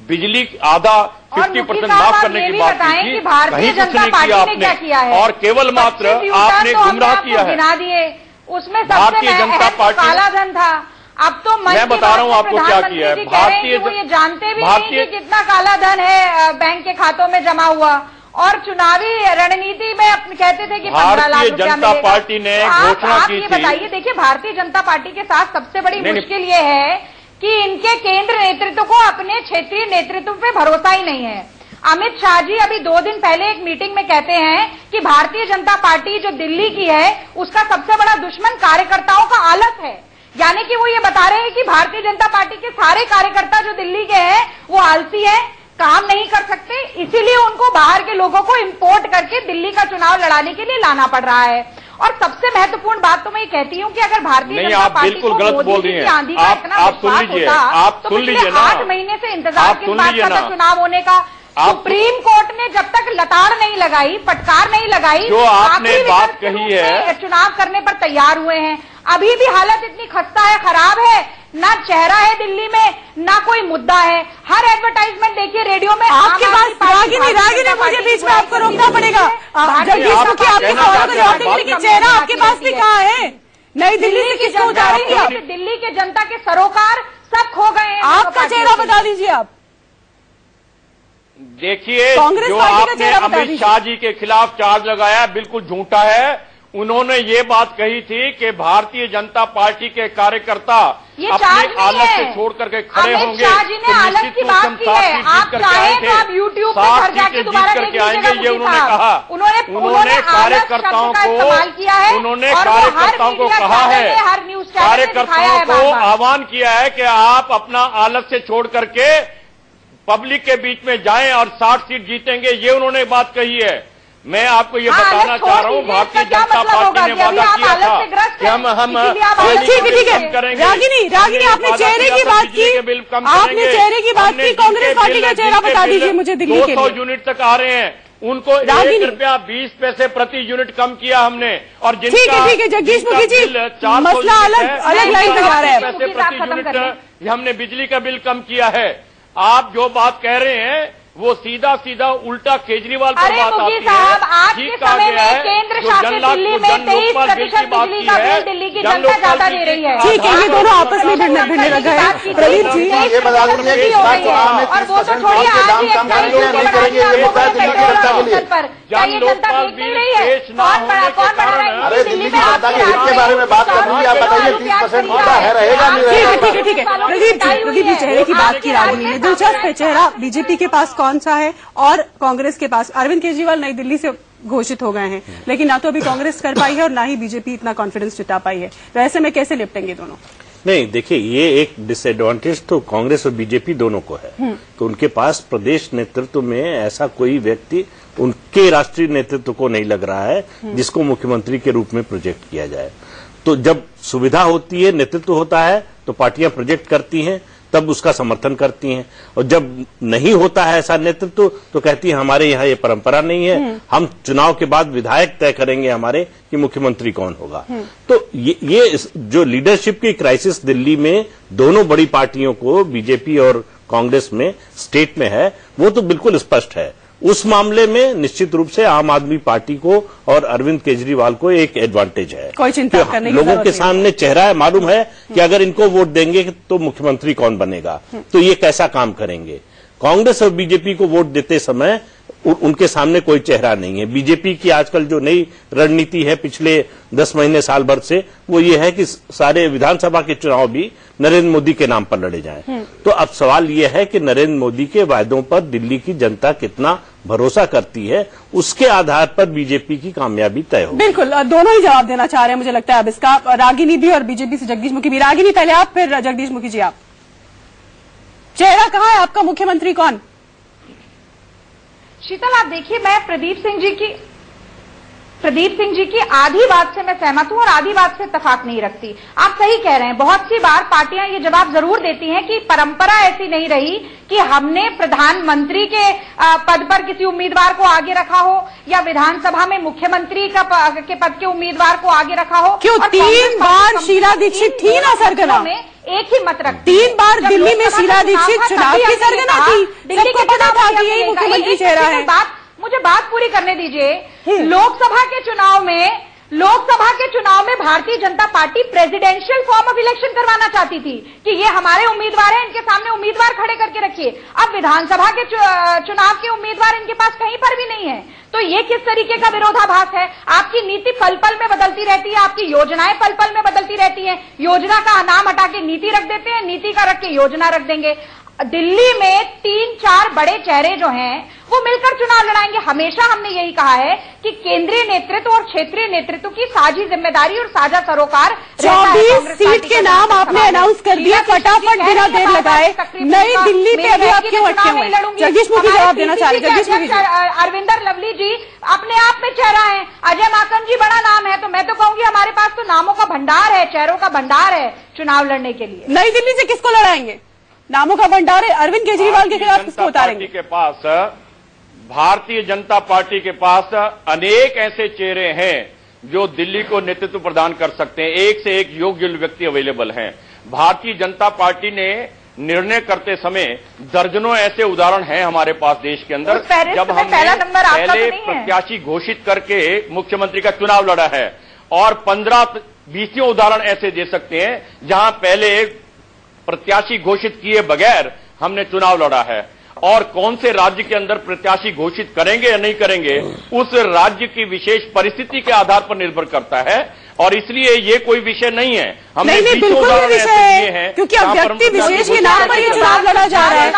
बिजली आधा 50% माफ करने की बात की थी, कहीं कुछ नहीं किया आपने, और केवल मात्र आपने गुमराह किया है। उसमें भारतीय जनता पार्टी काला धन था। अब तो मैं बता रहा हूं आपको क्या किया है। भारतीय वो ये जानते भी नहीं कि कितना काला धन है बैंक के खातों में जमा हुआ, और चुनावी रणनीति में कहते थे कि 15 लाख रुपया जनता पार्टी ने घोषणा की थी। बताइए, देखिए, भारतीय जनता पार्टी के साथ सबसे बड़ी मुश्किल ये है कि इनके केंद्र नेतृत्व को अपने क्षेत्रीय नेतृत्व पे भरोसा ही नहीं है। अमित शाह जी अभी 2 दिन पहले एक मीटिंग में कहते हैं कि भारतीय जनता पार्टी जो दिल्ली की है उसका सबसे बड़ा दुश्मन कार्यकर्ताओं का आलस है। यानी कि वो ये बता रहे हैं कि भारतीय जनता पार्टी के सारे कार्यकर्ता जो दिल्ली के हैं वो आलसी है, काम नहीं कर सकते, इसीलिए उनको बाहर के लोगों को इंपोर्ट करके दिल्ली का चुनाव लड़ाने के लिए लाना पड़ रहा है। और सबसे महत्वपूर्ण बात तो मैं ये कहती हूँ कि अगर भारतीय जनता पार्टी को मोदी जी की आंधी का इतना विश्वास होता तो पिछले 8 महीने से इंतजार किस बात का था चुनाव होने का। सुप्रीम कोर्ट ने जब तक लताड़ नहीं लगाई, फटकार नहीं लगाई, जो आपने बात कही है, चुनाव करने पर तैयार हुए हैं। अभी भी हालत इतनी खस्ता है, खराब है, ना चेहरा है दिल्ली में, ना कोई मुद्दा है। हर एडवर्टाइजमेंट देखिए रेडियो में आपके पास। रागिनी मुझे बीच में आपको रोकना पड़ेगा। जगदीश मुखी आपके सवालों का जवाब देंगे, लेकिन चेहरा आपके पास भी कहाँ है? नई दिल्ली से किसको उतारेंगे? दिल्ली के जनता के सरोकार सब खो गए हैं। आपका चेहरा बता दीजिए आप। देखिए, जो आपने अमित शाह जी के खिलाफ चार्ज लगाया बिल्कुल झूठा है। उन्होंने ये बात कही थी कि भारतीय जनता पार्टी के कार्यकर्ता अपने आलत से छोड़ करके खड़े होंगे तो निश्चित रूप से हम 7 सीट जीत करके आए थे, 7 सीटें जीत करके आएंगे, ये उन्होंने कहा। उन्होंने कार्यकर्ताओं को कहा है, कार्यकर्ताओं को आह्वान किया है कि आप अपना आलत से छोड़ करके पब्लिक के बीच में जाएं और 60 सीट जीतेंगे, ये उन्होंने बात कही है। मैं आपको ये बताना चाह रहा हूँ, भारतीय जनता पार्टी ने वादा किया था कि हम ठीक है। रागिनी आपने चेहरे की बात की, आपने चेहरे की बात की, कांग्रेस पार्टी का चेहरा बता दीजिए मुझे दिल्ली के 200 यूनिट तक आ रहे हैं, उनको 1 रुपया 20 पैसे प्रति यूनिट कम किया हमने। और जिनका ठीक है जगदीश मुखी जी, मसला अलग लाइन पे जा रहा है। पैसे प्रति यूनिट हमने बिजली का बिल कम किया है। आप जो बात कह रहे हैं वो सीधा सीधा उल्टा केजरीवाल पर बात आती है। आज के समय में केंद्र शासित दिल्ली में 23% बिजली का बिल दिल्ली की जनता ज्यादा दे रही है। ठीक है, ये दोनों आपस में भिड़ने लगे हैं। प्रदीप जी ये बता दीजिए और वो तो छोड़िए, आज ही लोकपाल बिल पेश न होने के कारण अरे दिल्ली की जनता के हित के बारे में बात कर रही है। आप बताइए 30% मुद्दा है, रहेगा नहीं रहेगा? ठीक है। प्रदीप जी चेहरे की बात की रागिनी ने, दिलचस्प है। चेहरा बीजेपी के पास कौन सा है और कांग्रेस के पास? अरविंद केजरीवाल नई दिल्ली से घोषित हो गए हैं, लेकिन ना तो अभी कांग्रेस कर पाई है और ना ही बीजेपी इतना कॉन्फिडेंस जता पाई है। तो ऐसे में कैसे निपटेंगे दोनों? नहीं, देखिए, ये एक डिसएडवांटेज तो कांग्रेस और बीजेपी दोनों को है। तो उनके पास प्रदेश नेतृत्व में ऐसा कोई व्यक्ति उनके राष्ट्रीय नेतृत्व को नहीं लग रहा है जिसको मुख्यमंत्री के रूप में प्रोजेक्ट किया जाए। तो जब सुविधा होती है, नेतृत्व होता है, तो पार्टियां प्रोजेक्ट करती हैं, तब उसका समर्थन करती हैं। और जब नहीं होता है ऐसा नेतृत्व तो कहती है हमारे यहाँ ये परंपरा नहीं है, हम चुनाव के बाद विधायक तय करेंगे हमारे कि मुख्यमंत्री कौन होगा। तो ये जो लीडरशिप की क्राइसिस दिल्ली में दोनों बड़ी पार्टियों को, बीजेपी और कांग्रेस में, स्टेट में है, वो तो बिल्कुल स्पष्ट है। उस मामले में निश्चित रूप से आम आदमी पार्टी को और अरविंद केजरीवाल को एक एडवांटेज है। कोई चिंता करने की लोगों के सामने चेहरा है, मालूम है कि अगर इनको वोट देंगे तो मुख्यमंत्री कौन बनेगा, तो ये कैसा काम करेंगे। कांग्रेस और बीजेपी को वोट देते समय उनके सामने कोई चेहरा नहीं है। बीजेपी की आजकल जो नई रणनीति है पिछले 10 महीने साल भर से, वो ये है कि सारे विधानसभा के चुनाव भी नरेंद्र मोदी के नाम पर लड़े जाएं। तो अब सवाल ये है कि नरेंद्र मोदी के वायदों पर दिल्ली की जनता कितना भरोसा करती है, उसके आधार पर बीजेपी की कामयाबी तय होगी। बिल्कुल, दोनों ही जवाब देना चाह रहे हैं मुझे लगता है अब इसका, रागिनी भी और बीजेपी से जगदीश मुखी भी। रागिनी पहले आप, फिर जगदीश मुखी जी आप। चेहरा कहाँ है आपका, मुख्यमंत्री कौन? शीतल, आप देखिए, मैं प्रदीप सिंह जी की आधी बात से मैं सहमत हूं और आधी बात से इत्तेफाक नहीं रखती। आप सही कह रहे हैं, बहुत सी बार पार्टियां ये जवाब जरूर देती हैं कि परंपरा ऐसी नहीं रही कि हमने प्रधानमंत्री के पद पर किसी उम्मीदवार को आगे रखा हो या विधानसभा में मुख्यमंत्री के पद के उम्मीदवार को आगे रखा हो। क्यों 3 बार शीला दीक्षित थी ना सरगना में, एक ही मत रख 3 बार दिल्ली में शीला दीक्षित चुनाव की सरगना थी, सबको पता था कि यही मुख्यमंत्री चेहरा है। मुझे बात पूरी करने दीजिए। लोकसभा के चुनाव में Bharatiya Janata party presidential form of election करवाना चाहती थी कि ये हमारे उम्मीदवार हैं, इनके सामने उम्मीदवार खड़े करके रखिए। अब विधानसभा के चुनाव के उम्मीदवार इनके पास कहीं पर भी नहीं है। तो ये किस तरीके का विरोधाभास है? आपकी नीति पल पल में बदलती रहती है, आपकी योजनाएं पल पल में बदलती रहती हैं। योजना का नाम हटा के नीति रख देते हैं, नीति का रख के योजना रख देंगे। दिल्ली में 3-4 बड़े चेहरे जो हैं वो मिलकर चुनाव लड़ाएंगे। हमेशा हमने यही कहा है कि केंद्रीय नेतृत्व और क्षेत्रीय नेतृत्व की साझी जिम्मेदारी और साझा सरोकार। 24 सीट के नाम आपने अनाउंस कर दिया, फटाफट बिना देर लगाए। नई दिल्ली पे अभी आप क्यों अटके हुए हैं? जगदीश मुखी जवाब देना चाह रहे। जगदीश मुखी अरविंदर लवली जी अपने आप में चेहरा है, अजय माकन जी बड़ा नाम है, तो मैं तो कहूंगी हमारे पास तो नामों का भंडार है, चेहरों का भंडार है चुनाव लड़ने के लिए। नई दिल्ली से किसको लड़ाएंगे? नामों का भंडार है। अरविंद केजरीवाल के खिलाफ किसको उतारेंगे? के पास भारतीय जनता पार्टी के पास अनेक ऐसे चेहरे हैं जो दिल्ली को नेतृत्व प्रदान कर सकते हैं। एक से एक योग्य व्यक्ति अवेलेबल हैं। भारतीय जनता पार्टी ने निर्णय करते समय दर्जनों ऐसे उदाहरण हैं हमारे पास देश के अंदर, जब हमने पहले प्रत्याशी घोषित करके मुख्यमंत्री का चुनाव लड़ा है, और 15-20 उदाहरण ऐसे दे सकते हैं जहां पहले प्रत्याशी घोषित किए बगैर हमने चुनाव लड़ा है। और कौन से राज्य के अंदर प्रत्याशी घोषित करेंगे या नहीं करेंगे, उस राज्य की विशेष परिस्थिति के आधार पर निर्भर करता है। और इसलिए ये कोई विषय नहीं है। हमने बिल्कुल विषय है, क्योंकि अब व्यक्ति विशेष के नाम पर ये चुनाव लड़ा जा रहा है।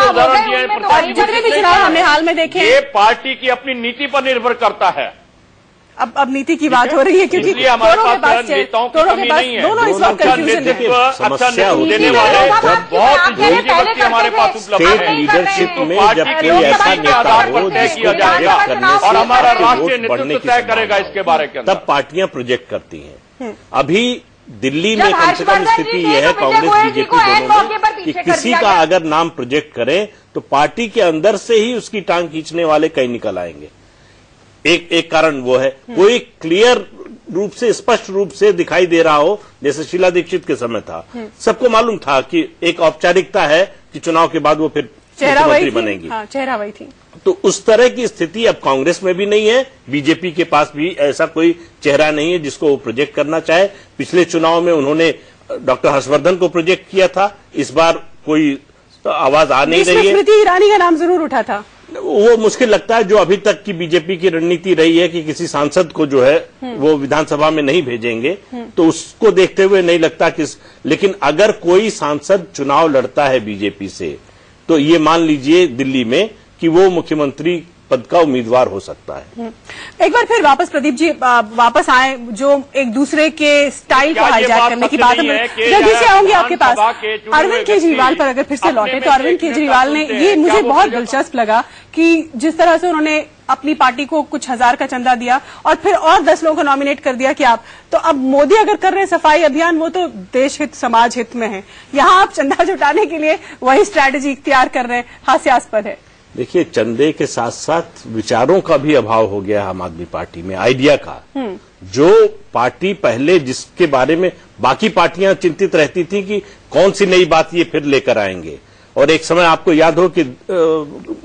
जितने भी चुनाव हमने हाल में देखे, ये पार्टी की अपनी नीति पर निर्भर करता है। अब नीति की बात हो रही है, क्योंकि हमारे पास नेताओं की कमी नहीं है। दोनों इस वक्त नेतृत्व अच्छा देने वाले बहुत योग्य व्यक्ति हमारे पास उपलब्ध है। लीडरशिप में जब कोई ऐसा नेता हो जिसको प्रोजेक्ट करने और हमारा राष्ट्रीय नेतृत्व तय करेगा इसके बारे में, तब पार्टियां प्रोजेक्ट करती हैं। अभी दिल्ली में कम से कम स्थिति यह है कांग्रेस बीजेपी दोनों में कि किसी का अगर नाम प्रोजेक्ट करें तो पार्टी के अंदर से ही उसकी टांग खींचने वाले कई निकल आएंगे। एक कारण वो है, कोई क्लियर रूप से स्पष्ट रूप से दिखाई दे रहा हो, जैसे शीला दीक्षित के समय था। सबको मालूम था कि एक औपचारिकता है कि चुनाव के बाद वो फिर मुख्यमंत्री बनेंगी। चेहरा वही थी। तो उस तरह की स्थिति अब कांग्रेस में भी नहीं है, बीजेपी के पास भी ऐसा कोई चेहरा नहीं है जिसको वो प्रोजेक्ट करना चाहे। पिछले चुनाव में उन्होंने डॉक्टर हर्षवर्धन को प्रोजेक्ट किया था, इस बार कोई आवाज आ नहीं रही है। स्मृति ईरानी का नाम जरूर उठा था। वो मुश्किल लगता है, जो अभी तक की बीजेपी की रणनीति रही है कि किसी सांसद को जो है वो विधानसभा में नहीं भेजेंगे, तो उसको देखते हुए नहीं लगता कि, लेकिन अगर कोई सांसद चुनाव लड़ता है बीजेपी से, तो ये मान लीजिए दिल्ली में कि वो मुख्यमंत्री पद का उम्मीदवार हो सकता है। एक बार फिर वापस प्रदीप जी वापस आए, जो एक दूसरे के स्टाइल को हाईजैक करने की बात है। जल्दी से आऊंगी आपके पास। अरविंद केजरीवाल पर अगर फिर से लौटे तो अरविंद केजरीवाल ने, ये मुझे बहुत दिलचस्प लगा कि जिस तरह से उन्होंने अपनी पार्टी को कुछ हजार का चंदा दिया और फिर और 10 लोगों को नॉमिनेट कर दिया कि आप, तो अब मोदी अगर कर रहे हैं सफाई अभियान, वो तो देश हित समाज हित में है, यहाँ आप चंदा जुटाने के लिए वही स्ट्रैटेजी इख्तियार कर रहे हैं, हास्यास्पद है। देखिए, चंदे के साथ साथ विचारों का भी अभाव हो गया आम आदमी पार्टी में, आइडिया का। जो पार्टी पहले जिसके बारे में बाकी पार्टियां चिंतित रहती थी कि कौन सी नई बात ये फिर लेकर आएंगे, और एक समय आपको याद हो कि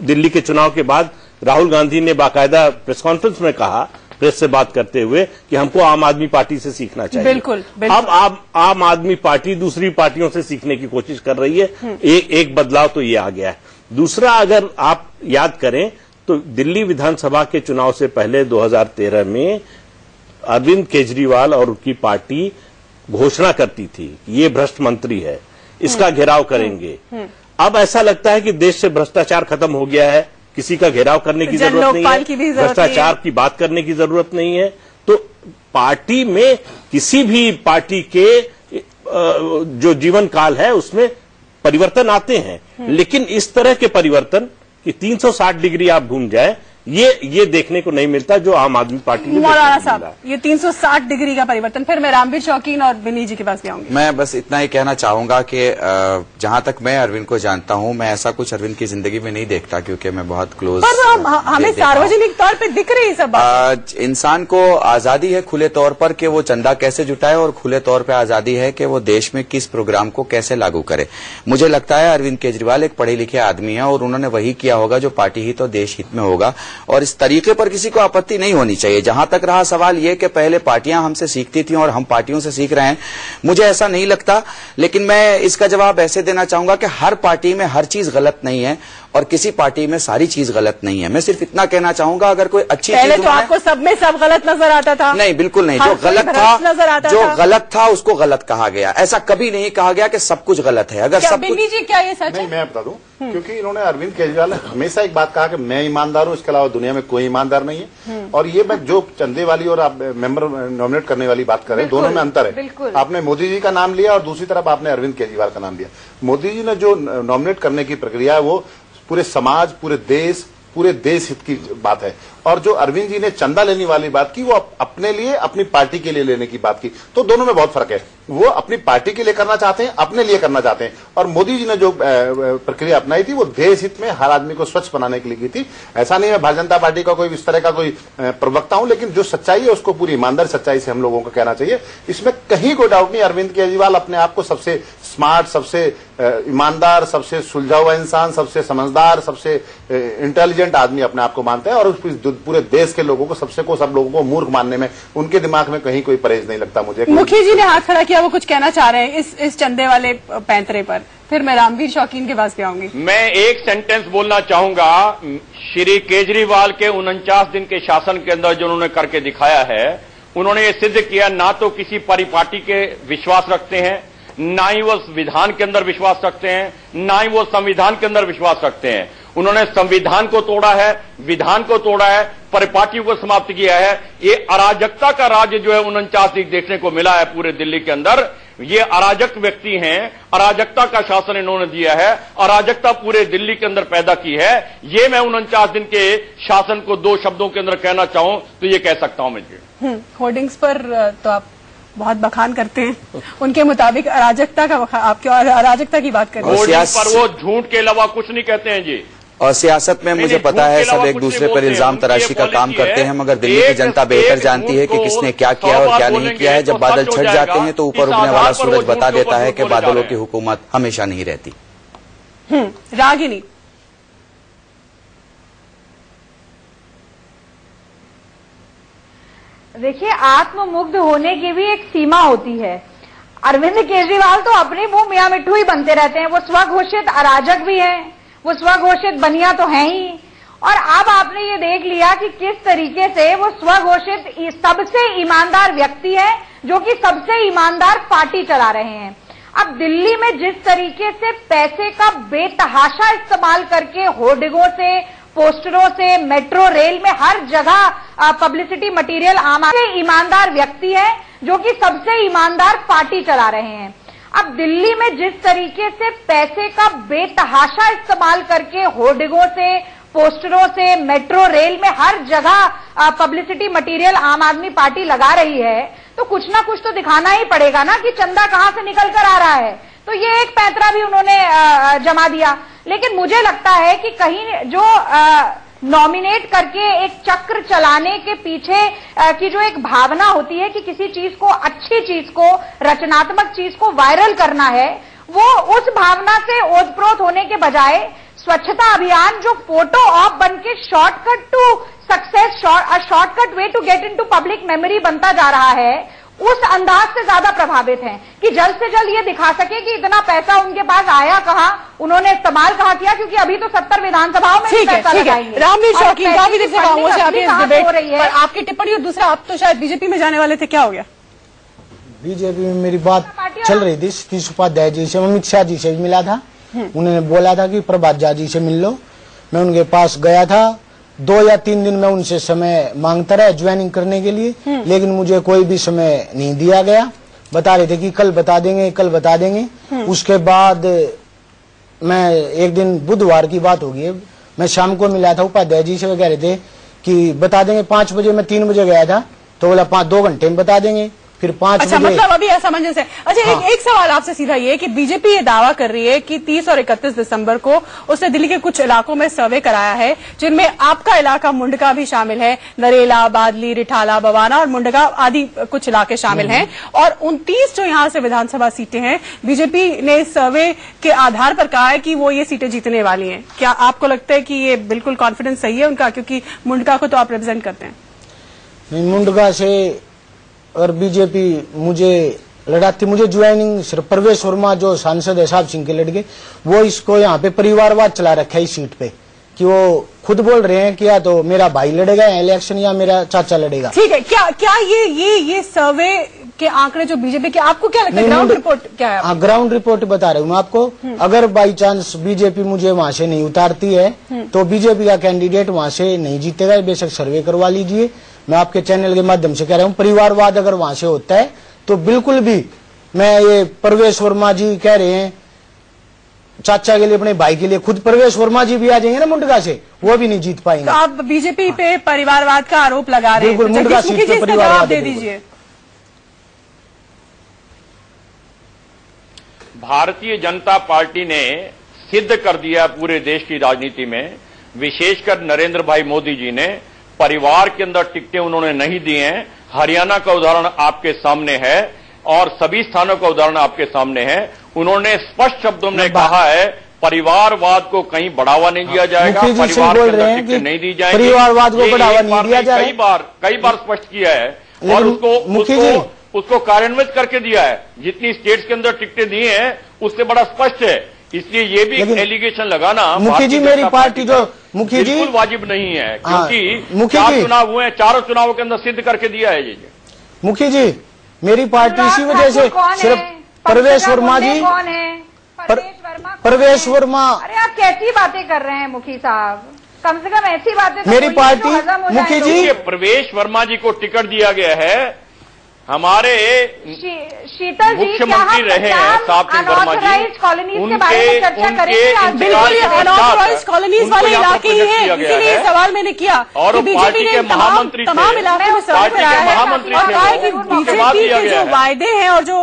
दिल्ली के चुनाव के बाद राहुल गांधी ने बाकायदा प्रेस कॉन्फ्रेंस में कहा, प्रेस से बात करते हुए, कि हमको आम आदमी पार्टी से सीखना चाहिए। बिल्कुल, बिल्कुल। अब आम आदमी पार्टी दूसरी पार्टियों से सीखने की कोशिश कर रही है। एक बदलाव तो ये आ गया है। दूसरा, अगर आप याद करें तो दिल्ली विधानसभा के चुनाव से पहले 2013 में अरविंद केजरीवाल और उनकी पार्टी घोषणा करती थी कि ये भ्रष्ट मंत्री है, इसका घेराव करेंगे। अब ऐसा लगता है कि देश से भ्रष्टाचार खत्म हो गया है, किसी का घेराव करने की जरूरत नहीं है, भ्रष्टाचार की बात करने की जरूरत नहीं है। तो पार्टी में किसी भी पार्टी के जो जीवन काल है उसमें परिवर्तन आते हैं, लेकिन इस तरह के परिवर्तन कि 360 डिग्री आप घूम जाए, ये देखने को नहीं मिलता जो आम आदमी पार्टी में। मौलाना साहब, ये 360 डिग्री का परिवर्तन। फिर मैं रामवीर शौकीन और विनी जी के पास भी आऊंगी। मैं बस इतना ही कहना चाहूंगा कि जहां तक मैं अरविंद को जानता हूं, मैं ऐसा कुछ अरविंद की जिंदगी में नहीं देखता, क्योंकि मैं बहुत क्लोज। हमें सार्वजनिक तौर पे दिख रही है सब बात। इंसान को आजादी है खुले तौर पर कि वो चंदा कैसे जुटाए, और खुले तौर पर आजादी है कि वो देश में किस प्रोग्राम को कैसे लागू करे। मुझे लगता है अरविंद केजरीवाल एक पढ़े लिखे आदमी है, और उन्होंने वही किया होगा जो पार्टी हित और देश हित में होगा, और इस तरीके पर किसी को आपत्ति नहीं होनी चाहिए। जहां तक रहा सवाल ये कि पहले पार्टियां हमसे सीखती थी और हम पार्टियों से सीख रहे हैं, मुझे ऐसा नहीं लगता। लेकिन मैं इसका जवाब ऐसे देना चाहूंगा कि हर पार्टी में हर चीज गलत नहीं है, और किसी पार्टी में सारी चीज गलत नहीं है। मैं सिर्फ इतना कहना चाहूंगा, अगर कोई अच्छी पहले चीज तो आपको सब में सब गलत नजर आता था। नहीं, बिल्कुल नहीं। जो गलत था उसको गलत कहा गया। ऐसा कभी नहीं कहा गया कि सब कुछ गलत है। अगर सब कुछ, जी क्या ये सच है? मैं बता दूं, क्योंकि इन्होंने अरविंद केजरीवाल ने हमेशा एक बात कहा कि मैं ईमानदार हूं, इसके अलावा दुनिया में कोई ईमानदार नहीं है। और ये मैं जो चंदे वाली और आप मेंबर नॉमिनेट करने वाली बात कर रहे हैं, दोनों में अंतर है। आपने मोदी जी का नाम लिया और दूसरी तरफ आपने अरविंद केजरीवाल का नाम लिया। मोदी जी ने जो नॉमिनेट करने की प्रक्रिया है वो पूरे समाज, पूरे देश हित की बात है। और जो अरविंद जी ने चंदा लेने वाली बात की, वो अपने लिए, अपनी पार्टी के लिए लेने की बात की। तो दोनों में बहुत फर्क है। वो अपनी पार्टी के लिए करना चाहते हैं, अपने लिए करना चाहते हैं। और मोदी जी ने जो प्रक्रिया अपनाई थी वो देश हित में हर आदमी को स्वच्छ बनाने के लिए की थी। ऐसा नहीं है भारतीय जनता पार्टी का कोई इस तरह का कोई प्रवक्ता हूं, लेकिन जो सच्चाई है उसको पूरी ईमानदार सच्चाई से हम लोगों को कहना चाहिए। इसमें कहीं कोई डाउट नहीं। अरविंद केजरीवाल अपने आप को सबसे स्मार्ट, सबसे ईमानदार, सबसे सुलझा हुआ इंसान, सबसे समझदार, सबसे इंटेलिजेंट आदमी अपने आप को मानते हैं। और पूरे देश के लोगों को, सब लोगों को मूर्ख मानने में उनके दिमाग में कहीं कोई परहेज नहीं लगता मुझे। मुखी जी ने हाथ खड़ा किया, वो कुछ कहना चाह रहे हैं इस चंदे वाले पैंतरे पर। फिर मैं रामवीर शौकीन के पास भी आऊंगी। मैं एक सेंटेंस बोलना चाहूंगा। श्री केजरीवाल के 49 दिन के शासन के अंदर जो उन्होंने करके दिखाया है, उन्होंने ये सिद्ध किया ना तो किसी परिपाटी के विश्वास रखते हैं, ना ही वो विधान के अंदर विश्वास रखते हैं, ना ही वो संविधान के अंदर विश्वास रखते हैं। उन्होंने संविधान को तोड़ा है, विधान को तोड़ा है, परिपाटियों को समाप्त किया है। ये अराजकता का राज्य जो है 49 दिन देखने को मिला है पूरे दिल्ली के अंदर। ये अराजक व्यक्ति हैं, अराजकता का शासन इन्होंने दिया है, अराजकता पूरे दिल्ली के अंदर पैदा की है। ये मैं 49 दिन के शासन को 2 शब्दों के अंदर कहना चाहूं तो ये कह सकता हूं मैं जी। होर्डिंग्स पर तो आप बहुत बखान करते हैं, उनके मुताबिक अराजकता का आप क्यों अराजकता की बात कर रहे हैं? होर्डिंग्स पर वो झूठ के अलावा कुछ नहीं कहते हैं जी। और सियासत में मुझे पता है सब एक दूसरे पर इल्जाम तराशी का काम करते हैं, मगर दिल्ली की जनता बेहतर जानती है कि किसने क्या किया और क्या नहीं किया है। जब बादल छट जाते हैं तो ऊपर उगने वाला सूरज बता देता है कि बादलों की हुकूमत हमेशा नहीं रहती। रागिनी, देखिए, आत्ममुग्ध होने की भी एक सीमा होती है। अरविंद केजरीवाल तो अपने मुंह मियां मिट्ठू ही बनते रहते हैं। वो स्वघोषित अराजक भी हैं, वो स्वघोषित बनिया तो हैं ही। और अब आपने ये देख लिया कि किस तरीके से वो स्वघोषित सबसे ईमानदार व्यक्ति है, जो कि सबसे ईमानदार पार्टी चला रहे हैं। अब दिल्ली में जिस तरीके से पैसे का बेतहाशा इस्तेमाल करके होर्डिंगों से, पोस्टरों से, मेट्रो रेल में हर जगह पब्लिसिटी मटेरियल आम ईमानदार व्यक्ति है, जो कि सबसे ईमानदार पार्टी चला रहे हैं। अब दिल्ली में जिस तरीके से पैसे का बेतहाशा इस्तेमाल करके होर्डिंगों से, पोस्टरों से, मेट्रो रेल में हर जगह पब्लिसिटी मटेरियल आम आदमी पार्टी लगा रही है, तो कुछ ना कुछ तो दिखाना ही पड़ेगा ना कि चंदा कहां से निकल कर आ रहा है। तो ये एक पैंतरा भी उन्होंने जमा दिया। लेकिन मुझे लगता है कि कहीं जो नॉमिनेट करके एक चक्र चलाने के पीछे की जो एक भावना होती है कि किसी चीज को, अच्छी चीज को, रचनात्मक चीज को वायरल करना है, वो उस भावना से ओतप्रोत होने के बजाय स्वच्छता अभियान जो फोटो ऑप बनके shortcut to success, shortcut way to get into public memory बनता जा रहा है, उस अंदाज से ज्यादा प्रभावित हैं कि जल्द से जल्द ये दिखा सके कि इतना पैसा उनके पास आया कहां, उन्होंने इस्तेमाल कहां किया, क्योंकि अभी तो 70 विधानसभाओं में पैसा लगाएंगे। रामवीर शौकीन, काफी देर से खामोश है आपकी टिप्पणी, और दूसरा आप तो शायद बीजेपी में जाने वाले थे, क्या हो गया? बीजेपी में मेरी बात चल रही थी सतीश उपाध्याय जी से, अमित शाह जी से भी मिला था। उन्होंने बोला था कि प्रभात झा जी से मिल लो। मैं उनके पास गया था, 2 या 3 दिन में उनसे समय मांगता रहा ज्वाइनिंग करने के लिए, लेकिन मुझे कोई भी समय नहीं दिया गया। बता रहे थे कि कल बता देंगे, कल बता देंगे। उसके बाद मैं एक दिन, बुधवार की बात होगी, मैं शाम को मिला था उपाध्याय जी से। वो कह रहे थे कि बता देंगे 5 बजे। मैं 3 बजे गया था तो बोला 2 घंटे में बता देंगे, फिर 5 अच्छा, बजे। मतलब अभी असमंजस है। अच्छा, हाँ। एक सवाल आपसे सीधा ये कि बीजेपी ये दावा कर रही है कि 30 और 31 दिसंबर को उसने दिल्ली के कुछ इलाकों में सर्वे कराया है, जिनमें आपका इलाका मुंडका भी शामिल है, नरेला, बादली, रिठाला, बवाना और मुंडका आदि कुछ इलाके शामिल हैं। और 29 जो यहाँ से विधानसभा सीटें हैं, बीजेपी ने इस सर्वे के आधार पर कहा है कि वो ये सीटें जीतने वाली हैं। क्या आपको लगता है कि ये बिल्कुल कॉन्फिडेंस सही है उनका, क्योंकि मुंडका को तो आप रिप्रेजेंट करते हैं? मुंडका से और बीजेपी मुझे लड़ाती मुझे ज्वाइनिंग सिर्फ परवेश वर्मा जो सांसद है साहब सिंह के लड़के, वो इसको यहाँ पे परिवारवाद चला रखा है इस सीट पे, कि वो खुद बोल रहे हैं कि या तो मेरा भाई लड़ेगा इलेक्शन या मेरा चाचा लड़ेगा। ठीक है, क्या ये सर्वे के आंकड़े जो बीजेपी के, आपको क्या लगता है ग्राउंड रिपोर्ट क्या है? हाँ, ग्राउंड रिपोर्ट बता रहा हूँ मैं आपको। अगर बाई चांस बीजेपी मुझे वहां से नहीं उतारती है तो बीजेपी का कैंडिडेट वहां से नहीं जीतेगा, बेशक सर्वे करवा लीजिए। मैं आपके चैनल के माध्यम से कह रहा हूँ, परिवारवाद अगर वहां से होता है तो बिल्कुल भी, मैं ये परवेश वर्मा जी कह रहे हैं चाचा के लिए, अपने भाई के लिए, खुद परवेश वर्मा जी भी आ जाएंगे ना मुंडका से, वो भी नहीं जीत पाएंगे। तो आप बीजेपी पे परिवारवाद का आरोप लगा रहे हैं, बिल्कुल मुंडका सीट पे परिवारवाद दे दीजिए। भारतीय जनता पार्टी ने सिद्ध कर दिया पूरे देश की राजनीति में, विशेषकर नरेंद्र भाई मोदी जी ने परिवार के अंदर टिकटें उन्होंने नहीं दिए हैं। हरियाणा का उदाहरण आपके सामने है और सभी स्थानों का उदाहरण आपके सामने है। उन्होंने स्पष्ट शब्दों में कहा है परिवारवाद को कहीं बढ़ावा नहीं दिया जाएगा, परिवार के अंदर टिकटें नहीं दी जाएंगी, परिवारवाद को बढ़ावा नहीं दिया जाएगा। कई बार स्पष्ट किया है और उसको कार्यान्वित करके दिया है। जितनी स्टेट्स के अंदर टिकटें दी हैं उससे बड़ा स्पष्ट है। इसलिए ये भी एलिगेशन लगाना मुखी जी, मेरी पार्टी जो मुखी जी बिल्कुल वाजिब नहीं है, क्योंकि 4 चुनाव हुए हैं, चारों चुनावों के अंदर सिद्ध करके दिया है ये। मुखी जी, मेरी पार्टी इसी वजह से सिर्फ परवेश वर्मा जी, परवेश वर्मा। अरे आप कैसी बातें कर रहे हैं मुखी साहब, कम से कम ऐसी बातें मेरी पार्टी मुखी जी, परवेश वर्मा जी को टिकट दिया गया है। हमारे शीतल जी मुख्यमंत्री रहे हैं साबित वर्मा जी, कॉलोनीज के बारे में चर्चा करेंगे। बिल्कुल, अनऑथराइज्ड कॉलोनीज वाले इलाके ही हैं, इसीलिए सवाल मैंने किया और बीजेपी ने तमाम इलाके में सर्वे कराया है और कहा है कि बीजेपी के जो वायदे हैं और जो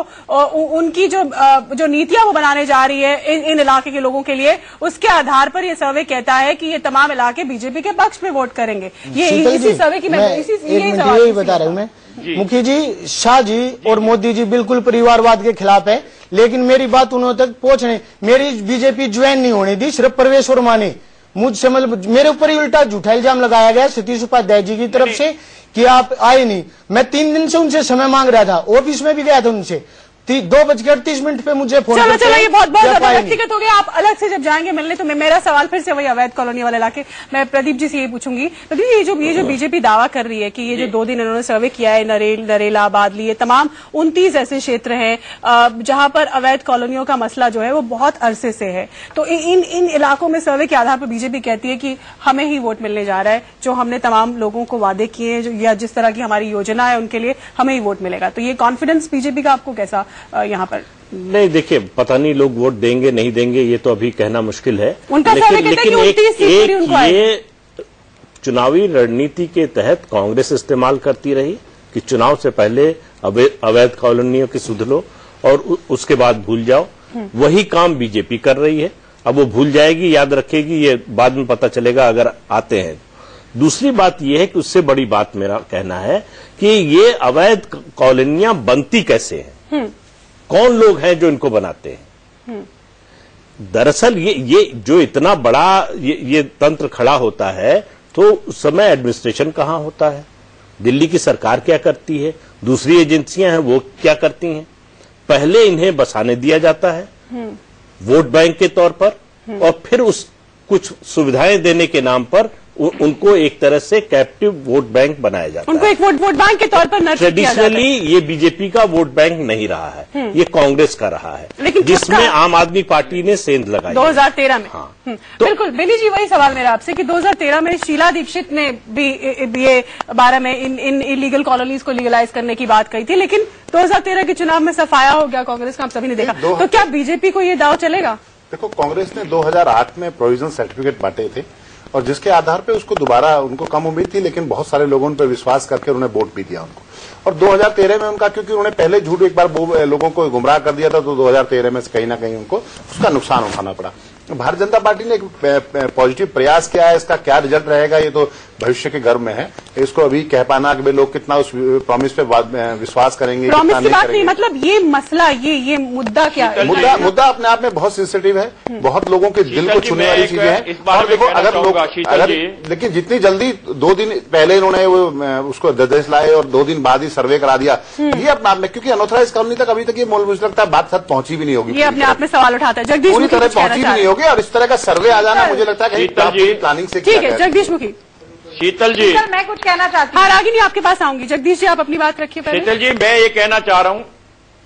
उनकी जो नीतियां वो बनाने जा रही है इन इलाके के लोगों के लिए, उसके आधार पर ये सर्वे कहता है कि ये तमाम इलाके बीजेपी के पक्ष में वोट करेंगे। ये इसी सर्वे की मैं यही बता रहा हूँ मैं। मुखी जी, शाह जी और मोदी जी बिल्कुल परिवारवाद के खिलाफ है, लेकिन मेरी बात उन्होंने तक पहुंचने, मेरी बीजेपी ज्वाइन नहीं होने दी सिर्फ परवेश वर्मा ने। मुझसे मतलब मेरे ऊपर ही उल्टा झूठा इल्जाम लगाया गया सतीश उपाध्याय जी की तरफ से कि आप आए नहीं। मैं 3 दिन से उनसे समय मांग रहा था, ऑफिस में भी गया था उनसे, 2:38 पे मुझे फोन। चलो ये बहुत व्यक्तिगत हो गया। आप अलग से जब जाएंगे मिलने तो मेरा सवाल फिर से वही अवैध कॉलोनी वाले इलाके, मैं प्रदीप जी से यही पूछूंगी। प्रदीप जी, ये जो बीजेपी दावा कर रही है कि ये जो 2 दिन इन्होंने सर्वे किया है, नरेला, बादली, ये तमाम 29 ऐसे क्षेत्र हैं जहां पर अवैध कॉलोनियों का मसला जो है वो बहुत अरसे से है। तो इन इलाकों में सर्वे के आधार पर बीजेपी कहती है कि हमें ही वोट मिलने जा रहा है, जो हमने तमाम लोगों को वादे किए या जिस तरह की हमारी योजना है उनके लिए हमें ही वोट मिलेगा। तो ये कॉन्फिडेंस बीजेपी का आपको कैसा यहाँ पर? नहीं, देखिए, पता नहीं लोग वोट देंगे नहीं देंगे, ये तो अभी कहना मुश्किल है। उनका लेकिन एक ये चुनावी रणनीति के तहत कांग्रेस इस्तेमाल करती रही कि चुनाव से पहले अवैध कॉलोनियों की सुध लो और उसके बाद भूल जाओ। वही काम बीजेपी कर रही है। अब वो भूल जाएगी, याद रखेगी, ये बाद में पता चलेगा अगर आते हैं। दूसरी बात यह है कि उससे बड़ी बात मेरा कहना है कि ये अवैध कॉलोनियां बनती कैसे हैं, कौन लोग हैं जो इनको बनाते हैं। दरअसल ये जो इतना बड़ा ये तंत्र खड़ा होता है तो उस समय एडमिनिस्ट्रेशन कहां होता है, दिल्ली की सरकार क्या करती है, दूसरी एजेंसियां हैं वो क्या करती हैं। पहले इन्हें बसाने दिया जाता है वोट बैंक के तौर पर और फिर उस कुछ सुविधाएं देने के नाम पर उनको एक तरह से कैप्टिव वोट बैंक बनाया जाता है। उनको एक वोट बैंक के तौर पर ट्रेडिशनली ये बीजेपी का वोट बैंक नहीं रहा है, ये कांग्रेस का रहा है, लेकिन जिसमें आम आदमी पार्टी ने सेंध लगाई 2013 में। हाँ, तो बिल्कुल बेली जी, वही सवाल मेरा आपसे कि 2013 में शीला दीक्षित ने भी ये 12 में इन इलीगल कॉलोनीज को लीगलाइज करने की बात कही थी, लेकिन 2013 के चुनाव में सफाया हो गया कांग्रेस का, हम सभी ने देखा। तो क्या बीजेपी को ये दाव चलेगा? देखो, कांग्रेस ने 2008 में प्रोविजनल सर्टिफिकेट बांटे थे और जिसके आधार पे उसको दोबारा, उनको कम उम्मीद थी लेकिन बहुत सारे लोगों पर विश्वास करके उन्हें वोट भी दिया उनको। और 2013 में उनका, क्योंकि उन्होंने पहले झूठ एक बार लोगों को गुमराह कर दिया था, तो 2013 में कहीं ना कहीं उनको उसका नुकसान उठाना पड़ा। भारतीय जनता पार्टी ने एक पॉजिटिव प्रयास किया है। इसका क्या रिजल्ट रहेगा ये तो भविष्य के गर्भ में है। इसको अभी कह पाना कि लोग कितना उस प्रॉमिस पे विश्वास करेंगे, प्रॉमिस की बात नहीं, मतलब ये मसला, ये मुद्दा क्या है? मुद्दा अपने आप में बहुत सेंसिटिव है, बहुत लोगों के दिल को छूने वाली चीजें हैं। और देखो अगर लेकिन जितनी जल्दी 2 दिन पहले इन्होंने उसको निर्देश लाए और 2 दिन बाद ही सर्वे करा दिया, ये अपने आप में, क्योंकि अनऑथराइज कॉलोनी तक अभी तक ये मुझे लगता है बात पहुंची भी नहीं होगी, ये अपने आप में सवाल उठाता है। जगदीश पूरी तरह पहुंची भी नहीं होगी और इस तरह का सर्वे आ जाना मुझे लगता है कि प्लानिंग से ठीक है। जगदीश मुखी, शीतल जी, मैं कुछ कहना चाहती हूँ। हाँ रागिनी आपके पास आऊंगी। जगदीश जी आप अपनी बात रखिए पहले। शीतल जी मैं ये कहना चाह रहा हूँ,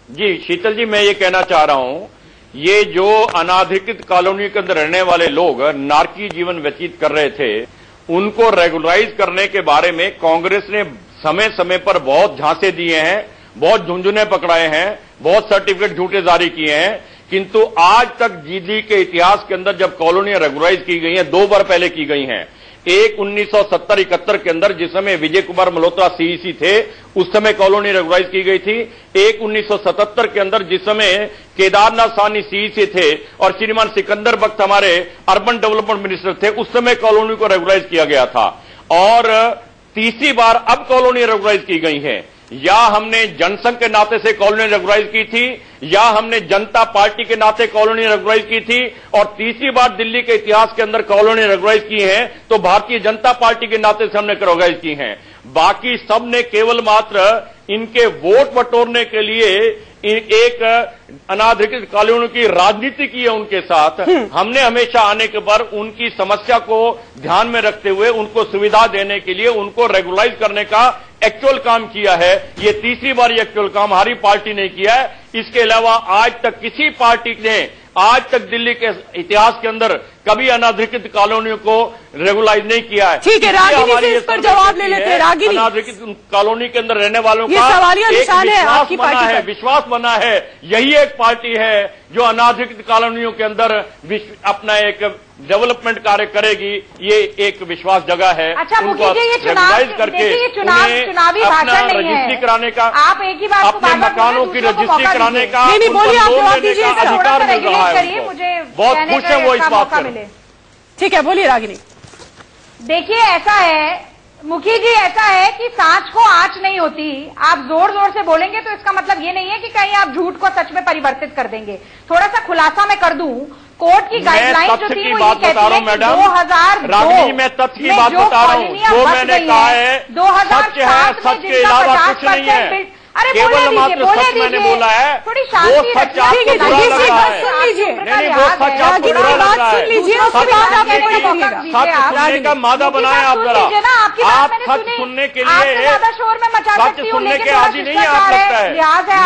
जी शीतल जी मैं ये कहना चाह रहा हूँ, ये जो अनाधिकृत कॉलोनी के अंदर रहने वाले लोग नारकी जीवन व्यतीत कर रहे थे, उनको रेगुलराइज करने के बारे में कांग्रेस ने समय समय पर बहुत झांसे दिए हैं, बहुत झुंझुने पकड़ाए हैं, बहुत सर्टिफिकेट झूठे जारी किए हैं, किंतु आज तक दिल्ली के इतिहास के अंदर जब कॉलोनियां रेगुलराइज की गई हैं, 2 बार पहले की गई हैं। एक 1970-71 के अंदर जिस समय विजय कुमार मल्होत्रा सीईसी थे, उस समय कॉलोनी रेगुलराइज की गई थी। एक 1977 के अंदर जिस समय केदारनाथ साहनी सीईसी थे और श्रीमान सिकंदर बख्त हमारे अर्बन डेवलपमेंट मिनिस्टर थे, उस समय कॉलोनी को रेगुलराइज किया गया था। और तीसरी बार अब कॉलोनी रेगुलराइज की गई है। या हमने जनसंघ के नाते से कॉलोनी रेगुलराइज की थी, या हमने जनता पार्टी के नाते कॉलोनी रेगुलराइज की थी, और तीसरी बार दिल्ली के इतिहास के अंदर कॉलोनी रेगुलराइज की है तो भारतीय जनता पार्टी के नाते से हमने रेगुलराइज की हैं। बाकी सब ने केवल मात्र इनके वोट बटोरने के लिए एक अनाधिकृत कॉलोनियों की राजनीति की है उनके साथ। हमने हमेशा आने के बाद उनकी समस्या को ध्यान में रखते हुए उनको सुविधा देने के लिए उनको रेगुलराइज करने का एक्चुअल काम किया है। ये तीसरी बार ये एक्चुअल काम हमारी पार्टी ने किया है। इसके अलावा आज तक किसी पार्टी ने आज तक दिल्ली के इतिहास के अंदर कभी अनाधिकृत कॉलोनियों को रेगुलाइज नहीं किया है। ठीक है, रागिनी से इस पर जवाब ले लेते हैं। रागिनी, अनाधिकृत कॉलोनी के अंदर रहने वालों का सवालिया निशान है आपकी पार्टी है, विश्वास बना है। यही एक पार्टी है जो अनाधिकृत कॉलोनियों के अंदर अपना एक डेवलपमेंट कार्य करेगी। ये एक विश्वास जगह है। अच्छा मुखी जी, ये चुनावी भाषण नहीं है। रजिस्ट्री कराने का, आप एक ही बात अपने मकानों की रजिस्ट्री कराने का अधिकार मिल रहा है। मुझे बहुत खुश है वो इस बात पर। ठीक है, बोलिए रागिनी। देखिए ऐसा है मुखी जी, ऐसा है कि सांच को आंच नहीं होती। आप जोर जोर से बोलेंगे तो इसका मतलब ये नहीं है कि कहीं आप झूठ को सच में परिवर्तित कर देंगे। थोड़ा सा खुलासा मैं कर दूं, कोर्ट की गाइडलाइन जो थी वो ये कहती है कि 2002 मैं तथ्य की बात बता रहा हूँ, जो मैंने कहा है 2007 सच के अलावा कुछ नहीं है। अरे केवल मात्र सच मैंने बोला है, थोड़ी वो शांति सच आपको बुरा लग रहा है। नहीं, वो सच आपको बुरा लग रहा है। सच सुनने का मादा बनाए आप जरा। आप सच सुनने के लिए सच सुनने के आदि नहीं आप लगता है।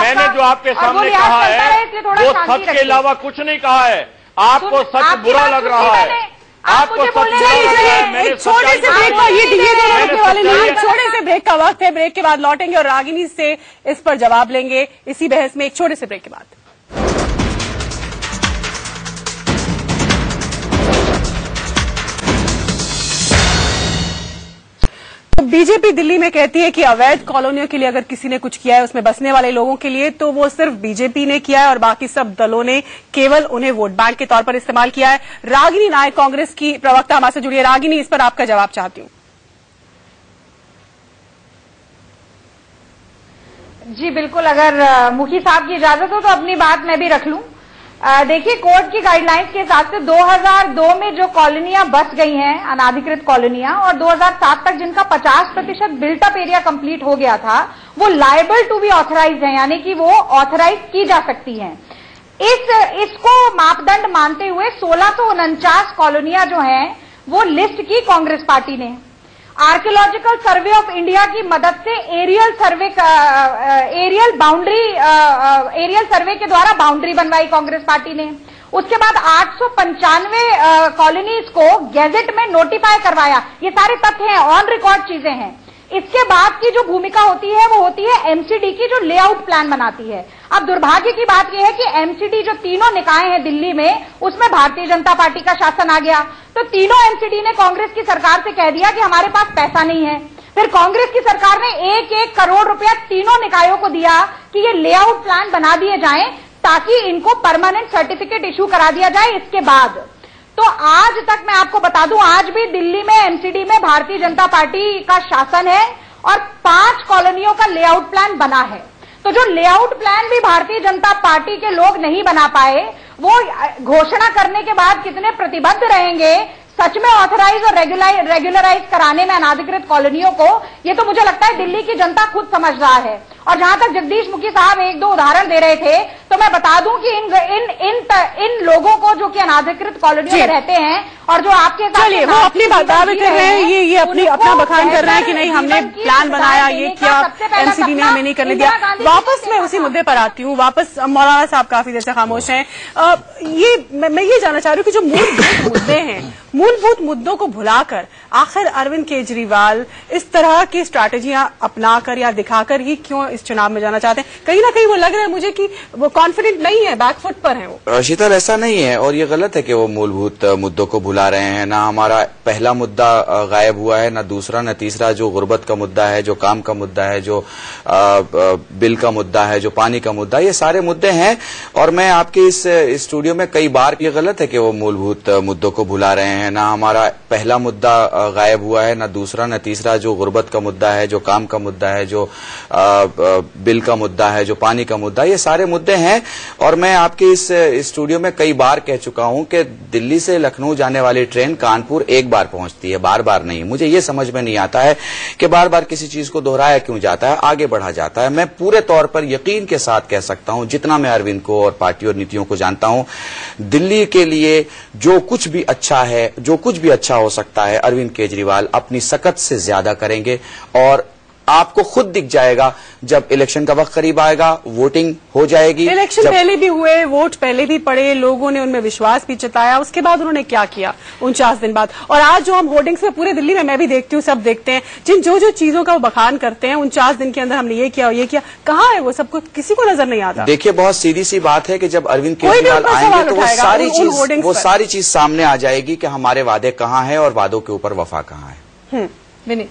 मैंने जो आपके सामने कहा है वो सच के अलावा कुछ नहीं कहा है। आपको सच बुरा लग रहा है, आपको सच बुरा लग रहा है। एक छोटे से ब्रेक का ये रोकने वाले नहीं, एक छोटे से ब्रेक का वक्त है। ब्रेक के बाद लौटेंगे और रागिनी से इस पर जवाब लेंगे इसी बहस में, एक छोटे से ब्रेक के बाद। बीजेपी दिल्ली में कहती है कि अवैध कॉलोनियों के लिए अगर किसी ने कुछ किया है, उसमें बसने वाले लोगों के लिए, तो वो सिर्फ बीजेपी ने किया है और बाकी सब दलों ने केवल उन्हें वोट बैंक के तौर पर इस्तेमाल किया है। रागिनी नायक कांग्रेस की प्रवक्ता हमारे से जुड़ी है। रागिनी, इस पर आपका जवाब चाहती हूं। जी बिल्कुल, अगर मुखी साहब की इजाजत हो तो अपनी बात मैं भी रख लूं। देखिए, कोर्ट की गाइडलाइंस के हिसाब से 2002 में जो कॉलोनियां बस गई हैं, अनाधिकृत कॉलोनियां, और 2007 तक जिनका 50% बिल्टअप एरिया कंप्लीट हो गया था, वो लायबल टू बी ऑथराइज है, यानी कि वो ऑथराइज की जा सकती हैं। इसको मापदंड मानते हुए 1649 कॉलोनियां जो हैं वो लिस्ट की कांग्रेस पार्टी ने। आर्कियोलॉजिकल सर्वे ऑफ इंडिया की मदद से एरियल सर्वे के द्वारा बाउंड्री बनवाई कांग्रेस पार्टी ने। उसके बाद 895 कॉलोनीज को गैजेट में नोटिफाई करवाया। ये सारे तथ्य हैं, ऑन रिकॉर्ड चीजें हैं। इसके बाद की जो भूमिका होती है वो होती है एमसीडी की, जो लेआउट प्लान बनाती है। अब दुर्भाग्य की बात यह है कि एमसीडी जो तीनों निकाय हैं दिल्ली में, उसमें भारतीय जनता पार्टी का शासन आ गया। तो तीनों एमसीडी ने कांग्रेस की सरकार से कह दिया कि हमारे पास पैसा नहीं है। फिर कांग्रेस की सरकार ने 1-1 करोड़ रुपया तीनों निकायों को दिया कि ये लेआउट प्लान बना दिए जाएं ताकि इनको परमानेंट सर्टिफिकेट इशू करा दिया जाए। इसके बाद तो आज तक मैं आपको बता दूं, आज भी दिल्ली में एमसीडी में भारतीय जनता पार्टी का शासन है और 5 कॉलोनियों का लेआउट प्लान बना है। तो जो लेआउट प्लान भी भारतीय जनता पार्टी के लोग नहीं बना पाए, वो घोषणा करने के बाद कितने प्रतिबद्ध रहेंगे सच में ऑथराइज और रेगुलराइज कराने में अनाधिकृत कॉलोनियों को, ये तो मुझे लगता है दिल्ली की जनता खुद समझ रहा है। और जहां तक जगदीश मुखी साहब 1-2 उदाहरण दे रहे थे, तो मैं बता दूं कि इन लोगों को जो कि अनाधिकृत कॉलोनियों में रहते हैं और जो आपके चलिए वो अपनी दावे कर रहे हैं, ये अपना बखान कर रहे हैं कि नहीं हमने प्लान बनाया, ये क्या एमसीडी ने हमें नहीं करने दिया। वापस मैं उसी मुद्दे पर आती हूँ, वापस मौलाना साहब काफी देर से खामोश हैं। मैं ये जानना चाह रही हूँ कि जो मूलभूत मुद्दे हैं, मूलभूत मुद्दों को भुलाकर आखिर अरविंद केजरीवाल इस तरह की स्ट्रैटेजियां अपनाकर या दिखाकर ही क्यों इस चुनाव में जाना चाहते हैं? कहीं ना कहीं वो लग रहा है मुझे कि वो कॉन्फिडेंट नहीं है, बैकफुट पर है वो। शीतल, ऐसा नहीं है और ये गलत है कि वो मूलभूत मुद्दों को भुला रहे हैं। ना हमारा पहला मुद्दा गायब हुआ है, ना दूसरा, ना तीसरा। जो गुर्बत का मुद्दा है, जो काम का मुद्दा है, जो बिल का मुद्दा है, जो पानी का मुद्दा है, ये सारे मुद्दे हैं। और मैं आपके इस स्टूडियो में कई बार, ये गलत है कि वो मूलभूत मुद्दों को भुला रहे हैं। ना हमारा पहला मुद्दा गायब हुआ है, ना दूसरा, ना तीसरा। जो गुर्बत का मुद्दा है, जो काम का मुद्दा है, जो बिल का मुद्दा है, जो पानी का मुद्दा है, ये सारे मुद्दे हैं। और मैं आपके इस स्टूडियो में कई बार कह चुका हूं कि दिल्ली से लखनऊ जाने वाली ट्रेन कानपुर एक बार पहुंचती है, बार बार नहीं। मुझे ये समझ में नहीं आता है कि बार बार किसी चीज को दोहराया क्यों जाता है, आगे बढ़ा जाता है। मैं पूरे तौर पर यकीन के साथ कह सकता हूं, जितना मैं अरविंद को और पार्टी और नीतियों को जानता हूं, दिल्ली के लिए जो कुछ भी अच्छा है, जो कुछ भी अच्छा हो सकता है, अरविंद केजरीवाल अपनी सकत से ज्यादा करेंगे। और आपको खुद दिख जाएगा जब इलेक्शन का वक्त करीब आएगा, वोटिंग हो जाएगी। इलेक्शन पहले भी हुए, वोट पहले भी पड़े, लोगों ने उनमें विश्वास भी जताया। उसके बाद उन्होंने क्या किया 49 दिन बाद? और आज जो हम होर्डिंग्स में पूरे दिल्ली में मैं भी देखती हूँ, सब देखते हैं, जो चीजों का वो बखान करते हैं, 49 दिन के अंदर हमने ये किया और ये किया, कहाँ है वो? सबको किसी को नजर नहीं आता। देखिए, बहुत सीधी सी बात है कि जब अरविंद केजरीवाल आएंगे तो वो सारी चीज सामने आ जाएगी कि हमारे वादे कहाँ हैं और वादों के ऊपर वफा कहाँ है। विनीत,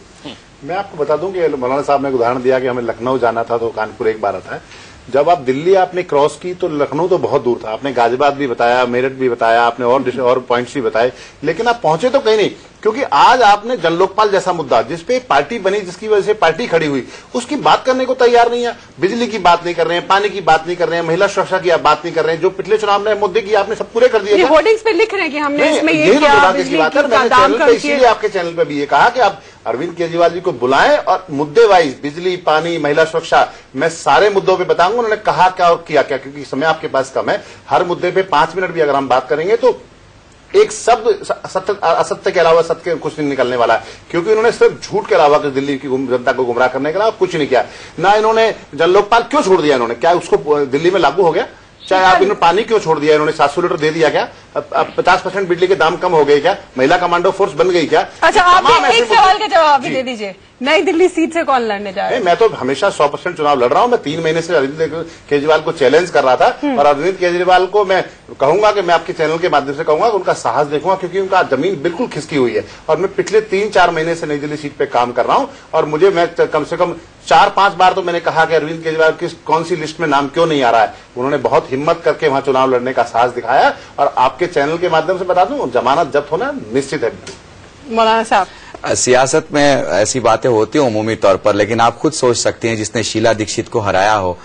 मैं आपको बता दूं कि मौलाना साहब ने एक उदाहरण दिया कि हमें लखनऊ जाना था तो कानपुर एक बार आता है। जब आप दिल्ली आपने क्रॉस की तो लखनऊ तो बहुत दूर था। आपने गाजियाबाद भी बताया, मेरठ भी बताया, आपने और पॉइंट्स भी बताए, लेकिन आप पहुंचे तो कहीं नहीं। क्योंकि आज आपने जन लोकपाल जैसा मुद्दा, जिसपे एक पार्टी बनी, जिसकी वजह से पार्टी खड़ी हुई, उसकी बात करने को तैयार नहीं है। बिजली की बात नहीं कर रहे हैं, पानी की बात नहीं कर रहे हैं, महिला सुरक्षा की आप बात नहीं कर रहे हैं। जो पिछले चुनाव में मुद्दे की आपने सब पूरे कर दिए। होर्डिंग्स पे लिख रहे हैं कि हमने इसमें ये किया, की बात है। मैंने चैनल पे, इसीलिए आपके चैनल पे भी ये कहा कि आप अरविंद केजरीवाल जी को बुलाएं और मुद्दे वाइज, बिजली, पानी, महिला सुरक्षा, मैं सारे मुद्दों पे बताऊंगा उन्होंने कहा क्या और किया क्या। क्योंकि समय आपके पास कम है, हर मुद्दे पे 5 मिनट भी अगर हम बात करेंगे तो एक शब्द असत्य के अलावा सत्य कुछ नहीं निकलने वाला है। क्योंकि उन्होंने सिर्फ झूठ के अलावा दिल्ली की जनता को गुमराह करने के अलावा कुछ नहीं किया। ना इन्होंने जन लोकपाल क्यों छोड़ दिया, इन्होंने क्या उसको दिल्ली में लागू हो गया? चाहे आप इन्होंने पानी क्यों छोड़ दिया, इन्होंने 700 लीटर दे दिया क्या? 50% बिजली के दाम कम हो गए क्या? महिला कमांडो फोर्स बन गई क्या? अच्छा, आप एक सवाल का जवाब भी दे दीजिए, नई दिल्ली सीट से कौन लड़ने जा रहा है? मैं तो हमेशा 100% चुनाव लड़ रहा हूं। मैं 3 महीने से अरविंद केजरीवाल को चैलेंज कर रहा था और अरविंद केजरीवाल को मैं कहूंगा कि मैं आपके चैनल के माध्यम से कहूंगा उनका साहस देखूंगा, क्योंकि उनका जमीन बिल्कुल खिसकी हुई है। और मैं पिछले 3-4 महीने से नई दिल्ली सीट पे काम कर रहा हूं और मुझे मैं कम से कम 4-5 बार तो मैंने कहा कि अरविंद केजरीवाल की कौन सी लिस्ट में नाम क्यों नहीं आ रहा है। उन्होंने बहुत हिम्मत करके वहां चुनाव लड़ने का साहस दिखाया और आपके चैनल के माध्यम से बता दूं, जमानत जब्त होना निश्चित है। मौलाना साहब, सियासत में ऐसी बातें होती हैं उमूमी तौर पर, लेकिन आप खुद सोच सकते हैं, जिसने शीला दीक्षित को हराया हो,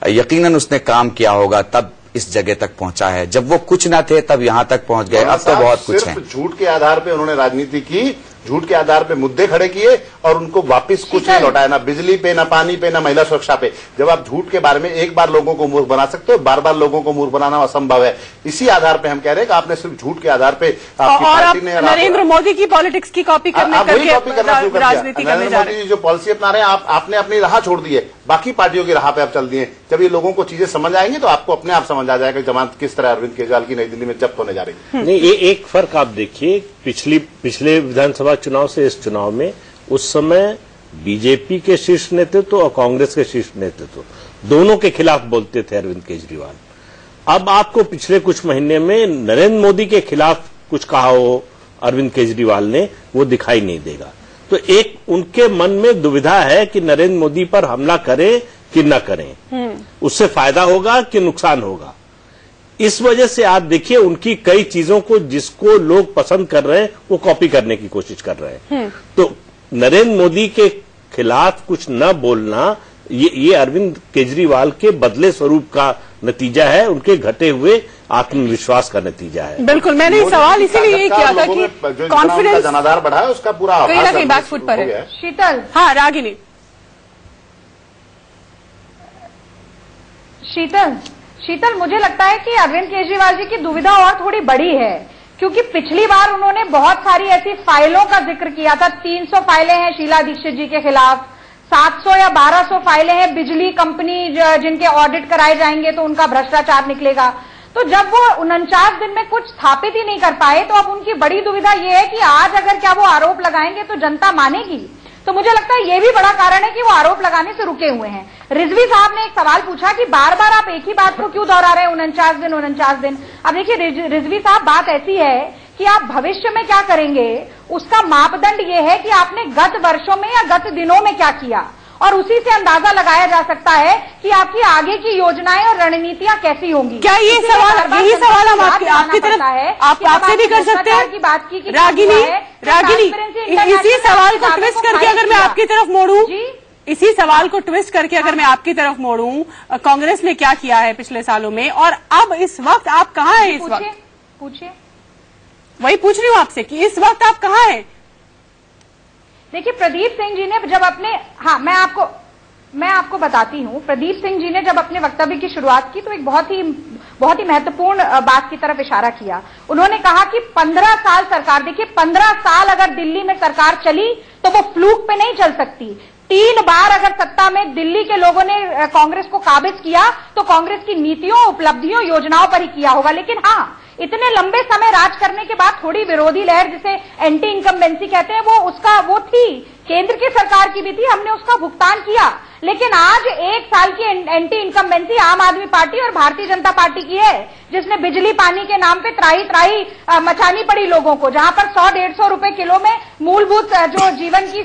यकीनन उसने काम किया होगा तब इस जगह तक पहुंचा है। जब वो कुछ ना थे तब यहां तक पहुंच गए, अब तो बहुत कुछ है। झूठ के आधार पे उन्होंने राजनीति की, झूठ के आधार पे मुद्दे खड़े किए और उनको वापस कुछ नहीं लौटाया, ना बिजली पे, ना पानी पे, ना महिला सुरक्षा पे। जब आप झूठ के बारे में एक बार लोगों को मूर्ख बना सकते हो, बार बार लोगों को मूर्ख बनाना असंभव है। इसी आधार पे हम कह रहे हैं कि आपने सिर्फ झूठ के आधार पे आपकी पार्टी ने नरेंद्र मोदी की पॉलिटिक्स की कॉपी करने राजनीति करने जा रहे हैं। जो पॉलिसी अपना रहे हैं, आपने अपनी राह छोड़ दी है, बाकी पार्टियों की राह पे आप चल दिए। जब ये लोगों को चीजें समझ आएंगी तो आपको अपने आप समझ आ जाएगा जमानत किस तरह अरविंद केजरीवाल की नई दिल्ली में जब्त होने जा रही है। नहीं, एक फर्क आप देखिए, पिछले विधानसभा चुनाव से इस चुनाव में, उस समय बीजेपी के शीर्ष नेतृत्व और कांग्रेस के शीर्ष नेतृत्व दोनों के खिलाफ बोलते थे अरविंद केजरीवाल। अब आपको पिछले कुछ महीने में नरेंद्र मोदी के खिलाफ कुछ कहा हो अरविंद केजरीवाल ने, वो दिखाई नहीं देगा। तो एक उनके मन में दुविधा है कि नरेंद्र मोदी पर हमला करें कि न करें, उससे फायदा होगा कि नुकसान होगा। इस वजह से आप देखिए उनकी कई चीजों को जिसको लोग पसंद कर रहे हैं वो कॉपी करने की कोशिश कर रहे हैं। तो नरेंद्र मोदी के खिलाफ कुछ न बोलना ये अरविंद केजरीवाल के बदले स्वरूप का नतीजा है, उनके घटे हुए आत्मविश्वास का नतीजा है। बिल्कुल, मैंने सवाल इसीलिए यही किया था कि कॉन्फिडेंस जनाधार बढ़ा है, उसका पूरा कहीं ना कहीं बैकफुट पर है। शीतल, हाँ रागिनी। शीतल, मुझे लगता है कि अरविंद केजरीवाल जी की दुविधा और थोड़ी बड़ी है, क्योंकि पिछली बार उन्होंने बहुत सारी ऐसी फाइलों का जिक्र किया था। 300 फाइलें हैं शीला दीक्षित जी के खिलाफ, 700 या 1200 फाइलें हैं बिजली कंपनी जिनके ऑडिट कराए जाएंगे तो उनका भ्रष्टाचार निकलेगा। तो जब वो 49 दिन में कुछ स्थापित ही नहीं कर पाए, तो अब उनकी बड़ी दुविधा ये है कि आज अगर क्या वो आरोप लगाएंगे तो जनता मानेगी। तो मुझे लगता है ये भी बड़ा कारण है कि वो आरोप लगाने से रुके हुए हैं। रिजवी साहब ने एक सवाल पूछा कि बार बार आप एक ही बात को क्यों दोहरा रहे हैं 49 दिन। अब देखिए रिजवी साहब, बात ऐसी है कि आप भविष्य में क्या करेंगे उसका मापदंड ये है कि आपने गत वर्षों में या गत दिनों में क्या किया, और उसी से अंदाजा लगाया जा सकता है कि आपकी आगे की योजनाएं और रणनीतियां कैसी होंगी। क्या ये सवाल, यही सवाल हम आपकी तरफ आपसे भी कर सकते हैं? की बात की रागिनी, इसी सवाल को ट्विस्ट करके अगर मैं आपकी तरफ मोड़ूं, इसी सवाल को ट्विस्ट करके अगर मैं आपकी तरफ मोड़ूं, कांग्रेस ने क्या किया है पिछले सालों में और अब इस वक्त आप कहाँ हैं? इस वक्त पूछिए, वही पूछ रही हूँ आपसे कि इस वक्त आप कहाँ हैं? देखिए, प्रदीप सिंह जी ने जब अपने, हाँ मैं आपको बताती हूँ, प्रदीप सिंह जी ने जब अपने वक्तव्य की शुरुआत की तो एक बहुत ही महत्वपूर्ण बात की तरफ इशारा किया। उन्होंने कहा कि 15 साल सरकार, देखिए 15 साल अगर दिल्ली में सरकार चली तो वो फ्लूक पे नहीं चल सकती। 3 बार अगर सत्ता में दिल्ली के लोगों ने कांग्रेस को काबिज किया तो कांग्रेस की नीतियों, उपलब्धियों, योजनाओं पर ही किया होगा। लेकिन हाँ, इतने लंबे समय राज करने के बाद थोड़ी विरोधी लहर, जिसे एंटी इनकम्बेंसी कहते हैं, वो थी, केंद्र की सरकार की भी थी, हमने उसका भुगतान किया। लेकिन आज 1 साल की एंटी इनकम्बेंसी आम आदमी पार्टी और भारतीय जनता पार्टी की है, जिसने बिजली पानी के नाम पे त्राही मचानी पड़ी लोगों को, जहां पर 100-150 रुपए किलो में मूलभूत जो जीवन की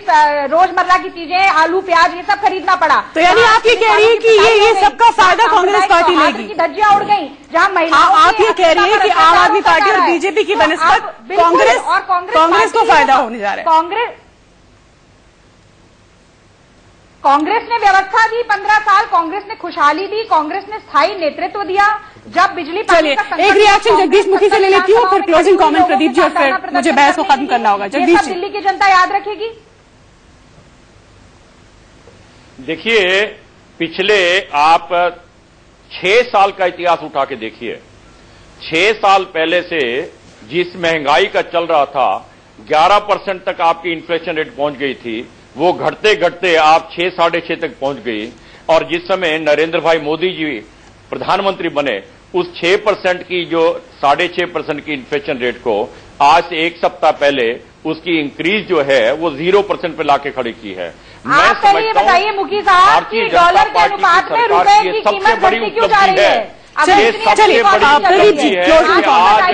रोजमर्रा की चीजें, आलू प्याज, ये सब खरीदना पड़ा। तो यानी आप ये कह रही है कि ये सबका फायदा कांग्रेस पार्टी लेगी? धज्जियां उड़ गई, जहां महिलाओं, आप ये कह रही है कि आम आदमी पार्टी और बीजेपी की बनस्पत कांग्रेस को फायदा होने जा रहा है? कांग्रेस ने व्यवस्था दी 15 साल, कांग्रेस ने खुशहाली दी, कांग्रेस ने स्थायी नेतृत्व दिया। जब बिजली पानी का एक रिएक्शन जगदीश मुखी से ले लेती हूँ, फिर क्लोजिंग कमेंट प्रदीप जी, और फिर मुझे बहस को खत्म करना होगा। जगदीश जी, दिल्ली की जनता याद रखेगी। देखिए, पिछले आप 6 साल का इतिहास उठा के देखिए। 6 साल पहले से जिस महंगाई का चल रहा था, 11% तक आपकी इन्फ्लेशन रेट पहुंच गई थी, वो घटते घटते आप 6-6.5 तक पहुंच गई। और जिस समय नरेंद्र भाई मोदी जी प्रधानमंत्री बने, उस 6% की जो 6.5% की इन्फ्लेशन रेट को आज से 1 सप्ताह पहले उसकी इंक्रीज जो है वो 0% पे लाके खड़ी की है। मैं समझता हूं मुखी साहब की डॉलर के अनुपात में रुपए की कीमत बढ़ती क्यों जा रही है? चलिए प्रदीप जी,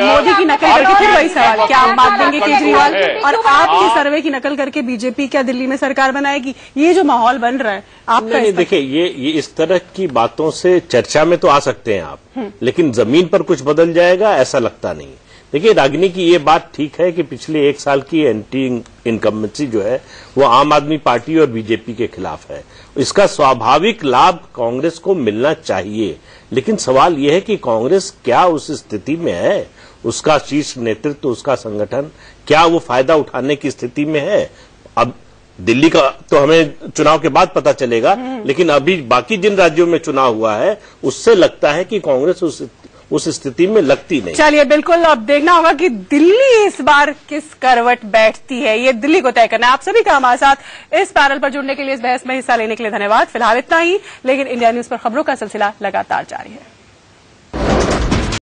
मोदी की नकल करके फिर वही सवाल, क्या आप बात देंगे केजरीवाल? और आपकी सर्वे की नकल करके बीजेपी क्या दिल्ली में सरकार बनाएगी? ये जो माहौल बन रहा है आपका? नहीं, देखिए ये इस तरह की बातों से चर्चा में तो आ सकते हैं आप, लेकिन जमीन पर कुछ बदल जाएगा ऐसा लगता नहीं। देखिए, रागिनी की ये बात ठीक है कि पिछले 1 साल की एंटी इनकम्बेंसी जो है वो आम आदमी पार्टी और बीजेपी के खिलाफ है। इसका स्वाभाविक लाभ कांग्रेस को मिलना चाहिए, लेकिन सवाल यह है कि कांग्रेस क्या उस स्थिति में है, उसका शीर्ष नेतृत्व, उसका संगठन क्या वो फायदा उठाने की स्थिति में है? अब दिल्ली का तो हमें चुनाव के बाद पता चलेगा, लेकिन अभी बाकी जिन राज्यों में चुनाव हुआ है उससे लगता है कि कांग्रेस उस स्थिति में लगती नहीं। चलिए, बिल्कुल अब देखना होगा कि दिल्ली इस बार किस करवट बैठती है, ये दिल्ली को तय करना है। आप सभी का हमारे साथ इस पैनल पर जुड़ने के लिए, इस बहस में हिस्सा लेने के लिए धन्यवाद। फिलहाल इतना ही, लेकिन इंडिया न्यूज पर खबरों का सिलसिला लगातार जारी है।